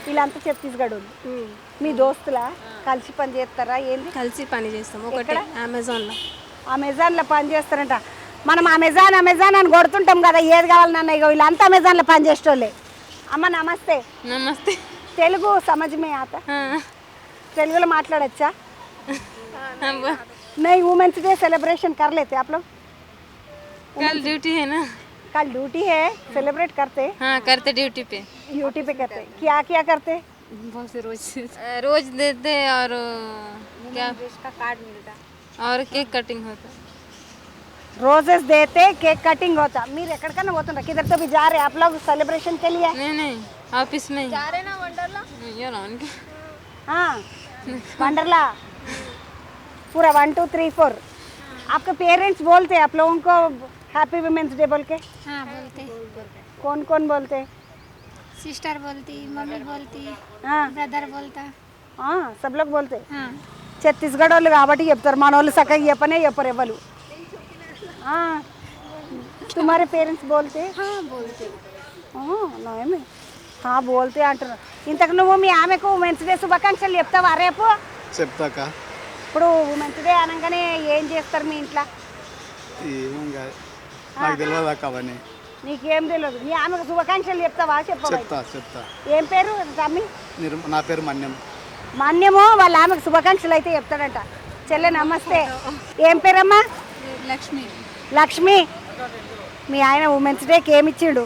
వీళ్ళంతా ఛత్తీస్గఢ్ ఉంది. మీ దోస్తులా కలిసి పని చేస్తారా? ఏంది? కలిసి పని చేస్తాం. ఒకటే అమెజాన్లో పని చేస్తారంట. మనం అమెజాన్ అని కొడుతుంటాం కదా, ఏది కావాలన్నా. ఇగో వీళ్ళంతా అమెజాన్లో పని చేసేటోళ్ళే. అమ్మ నమస్తే. నమస్తే. తెలుగు సమझ में आता? తెలుగులో మాట్లాడచ్చా? नहीं वुमेन्स डे सेलिब्रेशन कर लेते आप लोग? कल ड्यूटी है ना? कल ड्यूटी है, सेलिब्रेट करते? हाँ करते, ड्यूटी पे करते. क्या क्या करते? बहुत से रोज देते और क्या का कार्ड मिलता और केक कटिंग होता. रोजेस देते केक कटिंग होता మీరు ఎక్కడికన్నా పోతుండ్రా किधर तो भी जा रहे आप लोग सेलिब्रेशन के लिए नहीं ऑफिस में जा रहे ना वंडरला ये ना उनके हाँ वंडरला पूरा 1 2 3 4 आपके पेरेंट्स बोलते हैं आप लोगों को हैप्पी वुमेन्स डे बोल के हाँ बोलते कौन कौन बोलते हैं सिस्टर बोलती मम्मी बोलती हाँ ब्रदर बोलता हाँ सब लोग बोलते हैं हाँ ఛత్తీస్గఢ్ వాళ్ళు కాబట్టి చెప్తారు మన వాళ్ళు చక్కగా చెప్పరు ఎవరు तुम्हारे पेरेंट्स बोलते हाँ बोलते నయమే బోల్తే అంటున్నారు ఇంతకు నువ్వు మీ ఆమెకు ఉమెన్స్ డే శుభాకాంక్షలు చెప్తావా రేపు చెప్తాక ఇప్పుడు ఉమెన్స్ డే అనగానే ఏం చేస్తారు మీ ఇంట్లో ఏమంగా నాకు తెలియదు అక్క అవన్నీ నీకేం తెలియదు మీ ఆమెకు శుభాకాంక్షలు చెప్తావా చెప్పవా చెప్తా ఏం పేరు తమ్మి నా పేరు మన్యం మాన్యము వాళ్ళ ఆమెకు శుభాకాంక్షలు అయితే చెప్తాడంట చెల్లె నమస్తే ఏం పేరమ్మా లక్ష్మి లక్ష్మి మీ ఆయన ఉమెన్స్ డేకి ఏమి ఇచ్చిండు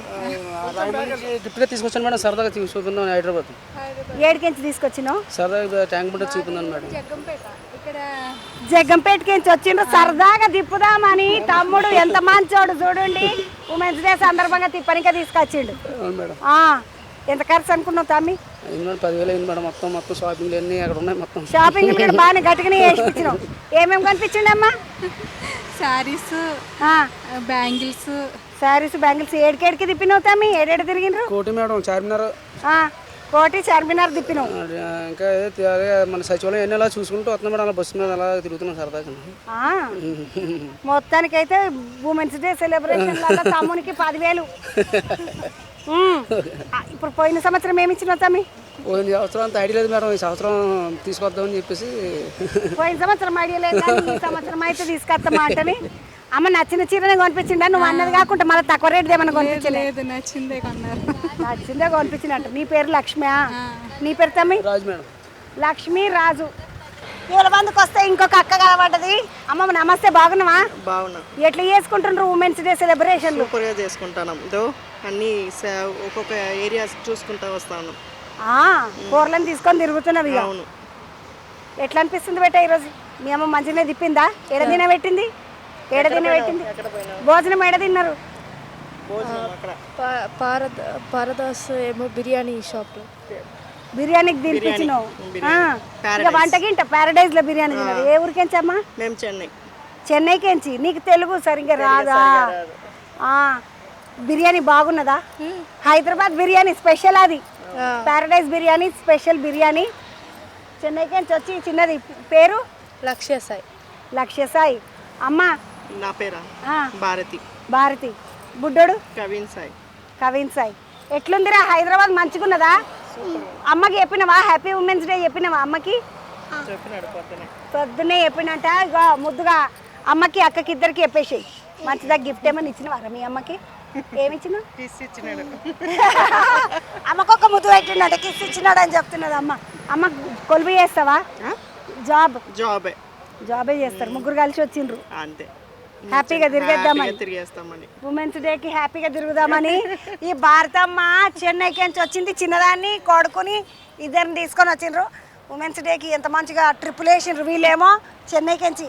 గిఫ్ట్గా తీసుకొచ్చాను మేడం, సరదాగా చూపుకుందాం హైదరాబాద్. ఏడికించి తీసుకొచ్చినావు? సరదాగా ట్యాంక్ బండ్ చూపుకుందాను మేడం. జగ్గంపేటకించి వచ్చిండ్రు సరదాగా తిప్పుదామని. తమ్ముడు ఎంత మంచోడు చూడండి, ఉమెన్స్ డే సందర్భంగా తిప్పనిక తీసుకొచ్చిండు. ఎంత ఖర్చు అనుకున్నావు తమ్మి? 10,000 అయింది మేడం. మొత్తం షాపింగ్లు అన్నీ అక్కడ ఉన్నాయి. మొత్తం షాపింగ్ కూడా బాగానే గట్టిగానే వేసిచ్చినావు. ఏమేమి కనిపించిండమ్మా? శారీస్, బ్యాంగిల్స్. శారీస్ బ్యాంగిల్స్ ఏడికేడికి తిప్పినావు తమ్మి? ఏడేడు తిరిగిండ్రు? కోటి మేడం, చార్మినార్. కోటి చార్మినార్ తిప్పినావు. ఇంకా అదే మన సచివాలయం ఎన్ని అలా చూసుకుంటూ వస్తున్నాం మేడం. అలా బస్సు మీద అలా తిరుగుతున్నాం సరదాగా. మొత్తానికైతే ఉమెన్స్ డే సెలబ్రేషన్ తమ్మునికి 10,000. ఇప్పుడు పోయిన సంవత్సరం ఏమి ఇచ్చినావు తమ్మి? పోయిన సంవత్సరం అంత ఐడియా లేదు మేడం. ఈ సంవత్సరం తీసుకొద్దామని చెప్పేసి. పోయిన సంవత్సరం ఐడియా లేదు కానీ ఈ సంవత్సరం అయితే తీసుకొస్తామా అంటని. అమ్మ నచ్చిన చీరనే కొనిపించిండా? నువ్వు అన్నది కాకుండా మళ్ళీ తక్కువ రేటు ఏమన్నా కొనిపించలేదు? నచ్చిందే కొన్నారు. నచ్చిందే కొనిపించినట్టు. నీ పేరు లక్ష్మి? నీ పేరు తమ్మి? రాజు మేడం. లక్ష్మి రాజు. ఏళ్ళ బందుకు వస్తే ఇంకొక అక్క కనబడ్డది. అమ్మ నమస్తే, బాగున్నావా? బాగున్నా. ఎట్లా చేసుకుంటుండ్రు ఉమెన్స్ డే సెలబ్రేషన్? సూపర్గా చేసుకుంటాను. అన్ని ఒక్కొక్క ఏరియాస్ చూసుకుంటా వస్తాను. కూరలను తీసుకొని తిరుగుతున్నవి. అవును. ఎట్లా అనిపిస్తుంది బేట ఈరోజు? మీ అమ్మ మంచిగా తిప్పిందా? ఏడదిన పెట్టింది? భోజనం ఏడ తిన్నారు? పారదాస్ ఏమో బిర్యానీ షాప్లో బిర్యానీకి తినిపించినావు. వంటకింట ప్యారడైజ్ లో బిర్యానీ తిన్నారు. ఏ ఊరికెంచమ్మా? మేము చెన్నైకెంచి. నీకు తెలుగు సరిగ్గా రాదా? బిర్యానీ బాగున్నదా? హైదరాబాద్ బిర్యానీ స్పెషల్ అది. Paradise biryani special biryani. చెన్నైకెంచి వచ్చి చిన్నది. పేరు? లక్ష్య సాయి. అమ్మ నా పేరా? భారతి. బుడ్డోడు? కవిన్ సాయి. ఎట్లుందిరా హైదరాబాద్? మంచిగున్నదా? అమ్మకి చెప్పినవా హ్యాపీ ఉమెన్స్ డే? చెప్పినవా అమ్మకి? పొద్దున్నే చెప్పినట్ట. ముద్దుగా అమ్మకి అక్కకి ఇద్దరికి చెప్పేసి మంచిదా. గిఫ్ట్ ఏమని ఇచ్చినవారా మీ అమ్మకి? ఏమిచ్చినా? అమ్మకు ఒక ముద్దు పెట్టినట్ట, కిస్ ఇచ్చినాడు అని చెప్తున్నది అమ్మ. అమ్మ కొలువు చేస్తావా? జాబే చేస్తారు. ముగ్గురు కలిసి వచ్చిండ్రు. అంతే. హ్యాపీగా తిరిగేద్దామని, ఉమెన్స్ డేకి హ్యాపీగా తిరుగుదామని. ఈ భారతమ్మ చెన్నైకి వచ్చింది. చిన్నదాన్ని కొడుకుని ఇద్దరిని తీసుకొని వచ్చిండ్రు. ఉమెన్స్ డేకి ఎంత మంచిగా ట్రిప్పులు వేసిండ్రు. వీళ్ళేమో చెన్నైకి,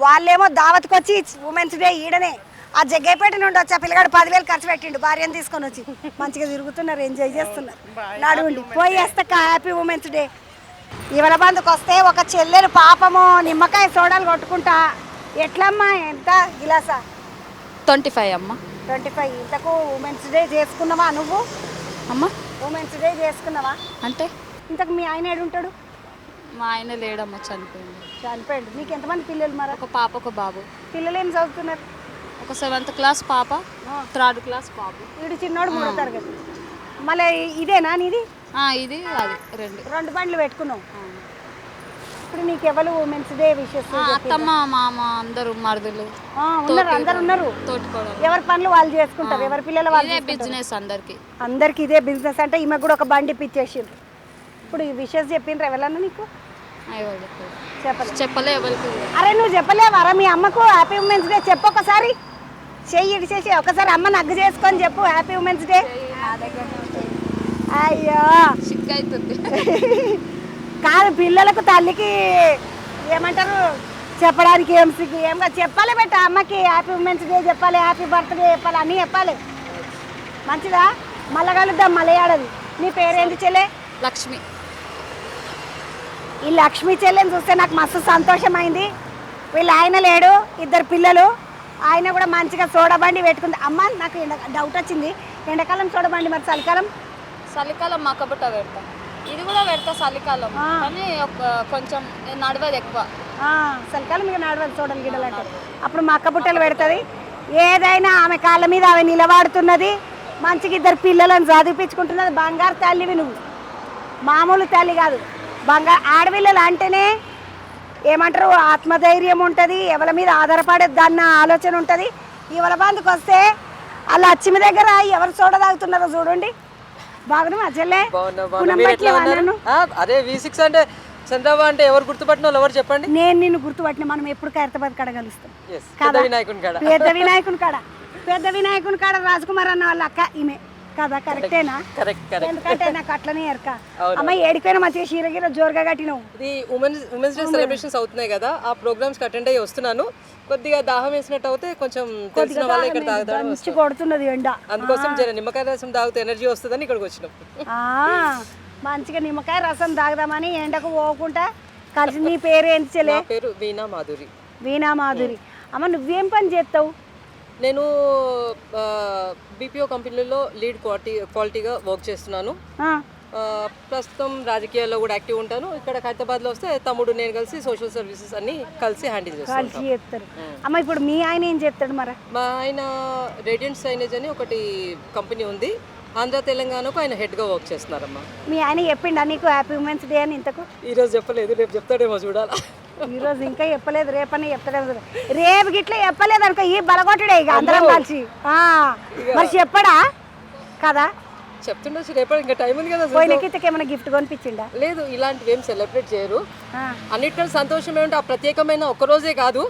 వాళ్ళేమో దావత్కి వచ్చి ఉమెన్స్ డే ఈడనే ఆ జగ్గైపేట నుండి వచ్చి ఆ పిల్లగాడు 10,000 ఖర్చు పెట్టిండు భార్యను తీసుకొని వచ్చి. మంచిగా తిరుగుతున్నారు, ఎంజాయ్ చేస్తున్నారు. నడువుండి పోయి వేస్తాక హ్యాపీ ఉమెన్స్ డే. ఇవల బందుకు వస్తే ఒక చెల్లెలు పాపము నిమ్మకాయ సోడాలు కొట్టుకుంటా. ఎట్లమ్మా? ఎంత గిలాసా? 25 అమ్మ. 25. ఇంతకు ఉమెన్స్ డే చేసుకున్నావా నువ్వు? అమ్మ ఉమెన్స్ డే చేసుకున్నావా అంటే? ఇంతకు మీ ఆయన ఏడుంటాడు? మా ఆయన లేడమ్మ, చనిపోయింది. నీకు ఎంతమంది పిల్లలు? మరి ఒక పాప ఒక బాబు. పిల్లలు ఏం చదువుతున్నారు? ఒక 7th క్లాస్ పాప, 3rd క్లాస్ బాబు. వీడు చిన్నోడు 3వ తరగతి. మళ్ళీ ఇదేనా నీది? ఇది అది రెండు బండ్లు పెట్టుకున్నావు. ఇప్పుడు నీకు ఎవరు ఉమెన్స్ డే విషెస్? అత్తమ్మ, మామ, అందరూ మరుదులు ఉన్నారు. అందరు ఉన్నారు. ఎవరి పనులు వాళ్ళు చేసుకుంటారు, ఎవరి పిల్లలు వాళ్ళు. బిజినెస్ అందరికి ఇదే బిజినెస్. అంటే ఈమె కూడా ఒక బండి పిచ్చేసిండ్రు. ఇప్పుడు ఈ విషెస్ చెప్పిండ్రు ఎవరన్నా నీకు? చెప్పలే ఎవరికి. అరే నువ్వు చెప్పలేవారా మీ అమ్మకు హ్యాపీ ఉమెన్స్ డే? చెప్పు ఒకసారి. చెయ్యి ఇడిచేసి ఒకసారి అమ్మ నగ్గు చేసుకొని చెప్పు హ్యాపీ ఉమెన్స్ డే. అయ్యో సిగ్గైతుంది. కాదు, పిల్లలకు తల్లికి ఏమంటారు చెప్పడానికి ఏం సిగ్గు ఏం కాదు. చెప్పాలి బెట్ట అమ్మకి హ్యాపీ ఉమెన్స్ డే చెప్పాలి, హ్యాపీ బర్త్డే చెప్పాలి, అన్నీ చెప్పాలి. మంచిదా? మళ్ళా కలుద్దాం మళ్ళీ ఏడాది. నీ పేరేంటి చెల్లె? లక్ష్మి. ఈ లక్ష్మి చెల్లెని చూస్తే నాకు మస్తు సంతోషమైంది. వీళ్ళు ఆయన లేడు, 2 పిల్లలు. ఆయన కూడా మంచిగా సోడబండి పెట్టుకుంది. అమ్మ నాకు డౌట్ వచ్చింది, ఎండాకాలం సోడబండి మరి చలికాలం? చలికాలం మక్కబుట్ట పెడతా, ఇది కూడా పెడతా చలికాలం, కానీ కొంచెం నడవదు ఎక్కువ. చలికాలం ఇక నడవదు సోడలు గిడలు అంటే. అప్పుడు మక్క బుట్టలు పెడుతుంది. ఏదైనా ఆమె కాళ్ళ మీద ఆమె నిలబడుతున్నది. మంచిగా 2 పిల్లలను చదివించుకుంటున్నది. బంగారు తల్లివి నువ్వు, మామూలు తల్లి కాదు. ఆడపిల్లలు అంటేనే ఏమంటారు, ఆత్మధైర్యం ఉంటుంది, ఎవరి మీద ఆధారపడేదన్న ఆలోచన ఉంటుంది. ఇవాళ బందుకు వస్తే ఆ లక్ష్మి దగ్గర ఎవరు సోడ తాగుతున్నారో చూడండి. బాగున్నా మా చెల్లె? అరే V6 అంటే చంద్రబాబు అంటే ఎవరు గుర్తుపట్టిన వాళ్ళు ఎవరు చెప్పండి? నేను నిన్ను గుర్తుపట్టిన. మనం ఎప్పుడు ఖైరతాబాద్ కాడ కలుస్తాం. పెద్ద వినాయకుని కాడ. పెద్ద వినాయకుని కాడ రాజకుమార్ అన్న వాళ్ళ అక్క ఈమె కదా? కరెక్టేనా? కరెక్ట్. ఎందుకంటే నాకు అట్లనే ఎరక. అమ్మ ఏడిపోయినా మంచిగా చీరగిర జోరుగా కట్టినావు. ఇది ఉమెన్స్ డే సెలబ్రేషన్స్ అవుతున్నాయి కదా, ఆ ప్రోగ్రామ్స్ అటెండ్ అయ్యి వస్తున్నాను. కొద్దిగా దాహం వేసినట్టు అవుతే కొంచెం తెలిసిన వాళ్ళు ఇక్కడ తాగుతారు. కొడుతున్నది ఎండ, అందుకోసం నిమ్మకాయ రసం తాగితే ఎనర్జీ వస్తుందని ఇక్కడికి వచ్చినాం. మంచిగా నిమ్మకాయ రసం తాగుదామని ఎండకు పోకుండా కలిసి. నీ పేరు ఏంటి చెల్లె? పేరు వీణా మాధురి. వీణా మాధురి. అమ్మ నువ్వేం పని చేస్తావు? నేను బీపీఓ కంపెనీలో లీడ్ క్వాలిటీగా వర్క్ చేస్తున్నాను. ప్రస్తుతం రాజకీయాల్లో కూడా యాక్టివ్ ఉంటాను. ఇక్కడ హైదరాబాద్లో వస్తే తమ్ముడు నేను కలిసి సోషల్ సర్వీసెస్ అన్ని కలిసి హ్యాండిల్ చేస్తారు. అమ్మ ఇప్పుడు మీ ఆయన ఏం చేస్తాడు మరి? మా ఆయన రేడియంట్ సైనేజ్ అని ఒకటి కంపెనీ ఉంది, ఆంధ్ర తెలంగాణకు ఆయన హెడ్గా వర్క్ చేస్తున్నారమ్మా. మీ ఆయన చెప్పిండా నీకు హ్యాపీ ఉమెన్స్ డే అని? ఇంతకు ఈరోజు చెప్పలేదు, రేపు చెప్తాడేమో చూడాలా. ఈరోజు ఇంకా చెప్పలేదు, రేపని చెప్తాడేమో. రేపు గిట్లా చెప్పలేదు అనుకో, ఈ బలగొట్టడే ఇక అందరం కలిసి. మరి చెప్పడా కదా? చెప్తుండొచ్చు, రేపు ఇంకా టైం ఉంది కదా. పోయినకితకి ఏమైనా గిఫ్ట్ కొనిపించిండా? లేదు, ఇలాంటివి ఏం సెలబ్రేట్ చేయరు. అన్నిటికన్నా సంతోషం ఏమంటే ఆ ప్రత్యేకమైన ఒక్కరోజే కాదు,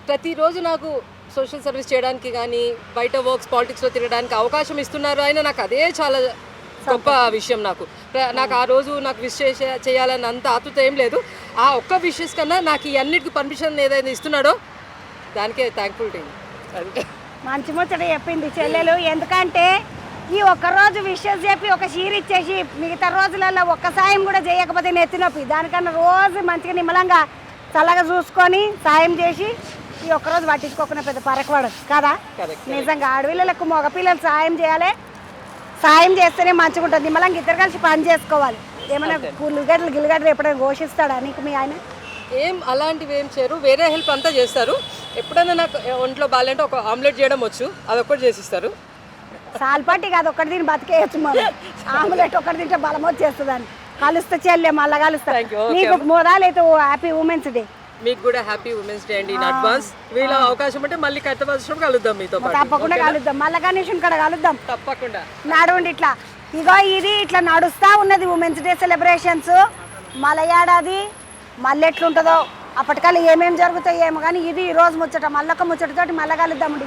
ప్రతిరోజు నాకు సోషల్ సర్వీస్ చేయడానికి కానీ బయట వర్క్స్ పాలిటిక్స్లో తిరగడానికి అవకాశం ఇస్తున్నారు ఆయన. నాకు అదే చాలా గొప్ప విషయం. నాకు ఆ రోజు నాకు విష్ చేయాలని అంత ఆతృత ఏం లేదు. ఆ ఒక్క విషెస్ కన్నా నాకు ఈ అన్నిటికీ పర్మిషన్ ఏదైతే ఇస్తున్నాడో దానికే థ్యాంక్ఫుల్. మంచి ముచ్చట చెప్పింది చెల్లెలు. ఎందుకంటే ఈ ఒక్కరోజు విషెస్ చెప్పి ఒక చీర ఇచ్చేసి మిగతా రోజులలో ఒక్క సాయం కూడా చేయకపోతే నెత్తినొప్పి. దానికన్నా రోజు మంచిగా నిమ్మలంగా చల్లగా చూసుకొని సాయం చేసి ఈ ఒక్కరోజు పట్టించుకోకుండా పెద్ద పరకపడదు కదా? నిజంగా ఆడపిల్లలకు మగపిల్లలు సాయం చేయాలి. సాయం చేస్తేనే మంచిగా ఉంటుంది. నిమ్మలంగా 2 కలిసి పని చేసుకోవాలి. ఏమైనా గిల్లిగడ్డలు ఎప్పుడైనా ఘోషిస్తాడా నీకు మీ ఆయన? ఏం అలాంటివి ఏం చేయరు, వేరే హెల్ప్ అంతా చేస్తారు. ఎప్పుడైనా నాకు ఒంట్లో బాగాలంటే ఒక ఆమ్లెట్ చేయడం వచ్చు, అదొక్కటి చేసిస్తారు. సాల్పాటి కాదు, ఒకటి తిని బతికేయచ్చు. మనం ఆమ్లెట్ ఒకటి తింటే బలం వచ్చేస్తుందని. కలుస్తా చెల్లె, మళ్ళీ కలుస్తా. నీకు మోదాలైతే హ్యాపీ ఉమెన్స్ డే. మీకు కూడా హ్యాపీ ఉమెన్స్ డే అండి ఇన్ అడ్వాన్స్. వీళ్ళ అవకాశం అంటే మళ్ళీ హైదరాబాద్ వచ్చినప్పుడు కలుద్దాం మీతో పాటు. తప్పకుండా కలుద్దాం, మళ్ళీ గణేశం కూడా కలుద్దాం తప్పకుండా. నడవండి ఇట్లా. ఇగో ఇది ఇట్లా నడుస్తూ ఉన్నది ఉమెన్స్ డే సెలబ్రేషన్స్. మళ్ళీ ఏడాది మళ్ళీ ఎట్లుంటుందో, అప్పటికల్లా ఏమేమి జరుగుతాయి ఏమో. కానీ ఇది ఈ రోజు ముచ్చట, మళ్ళొక ముచ్చటతోటి మళ్ళీ కలుద్దామండి.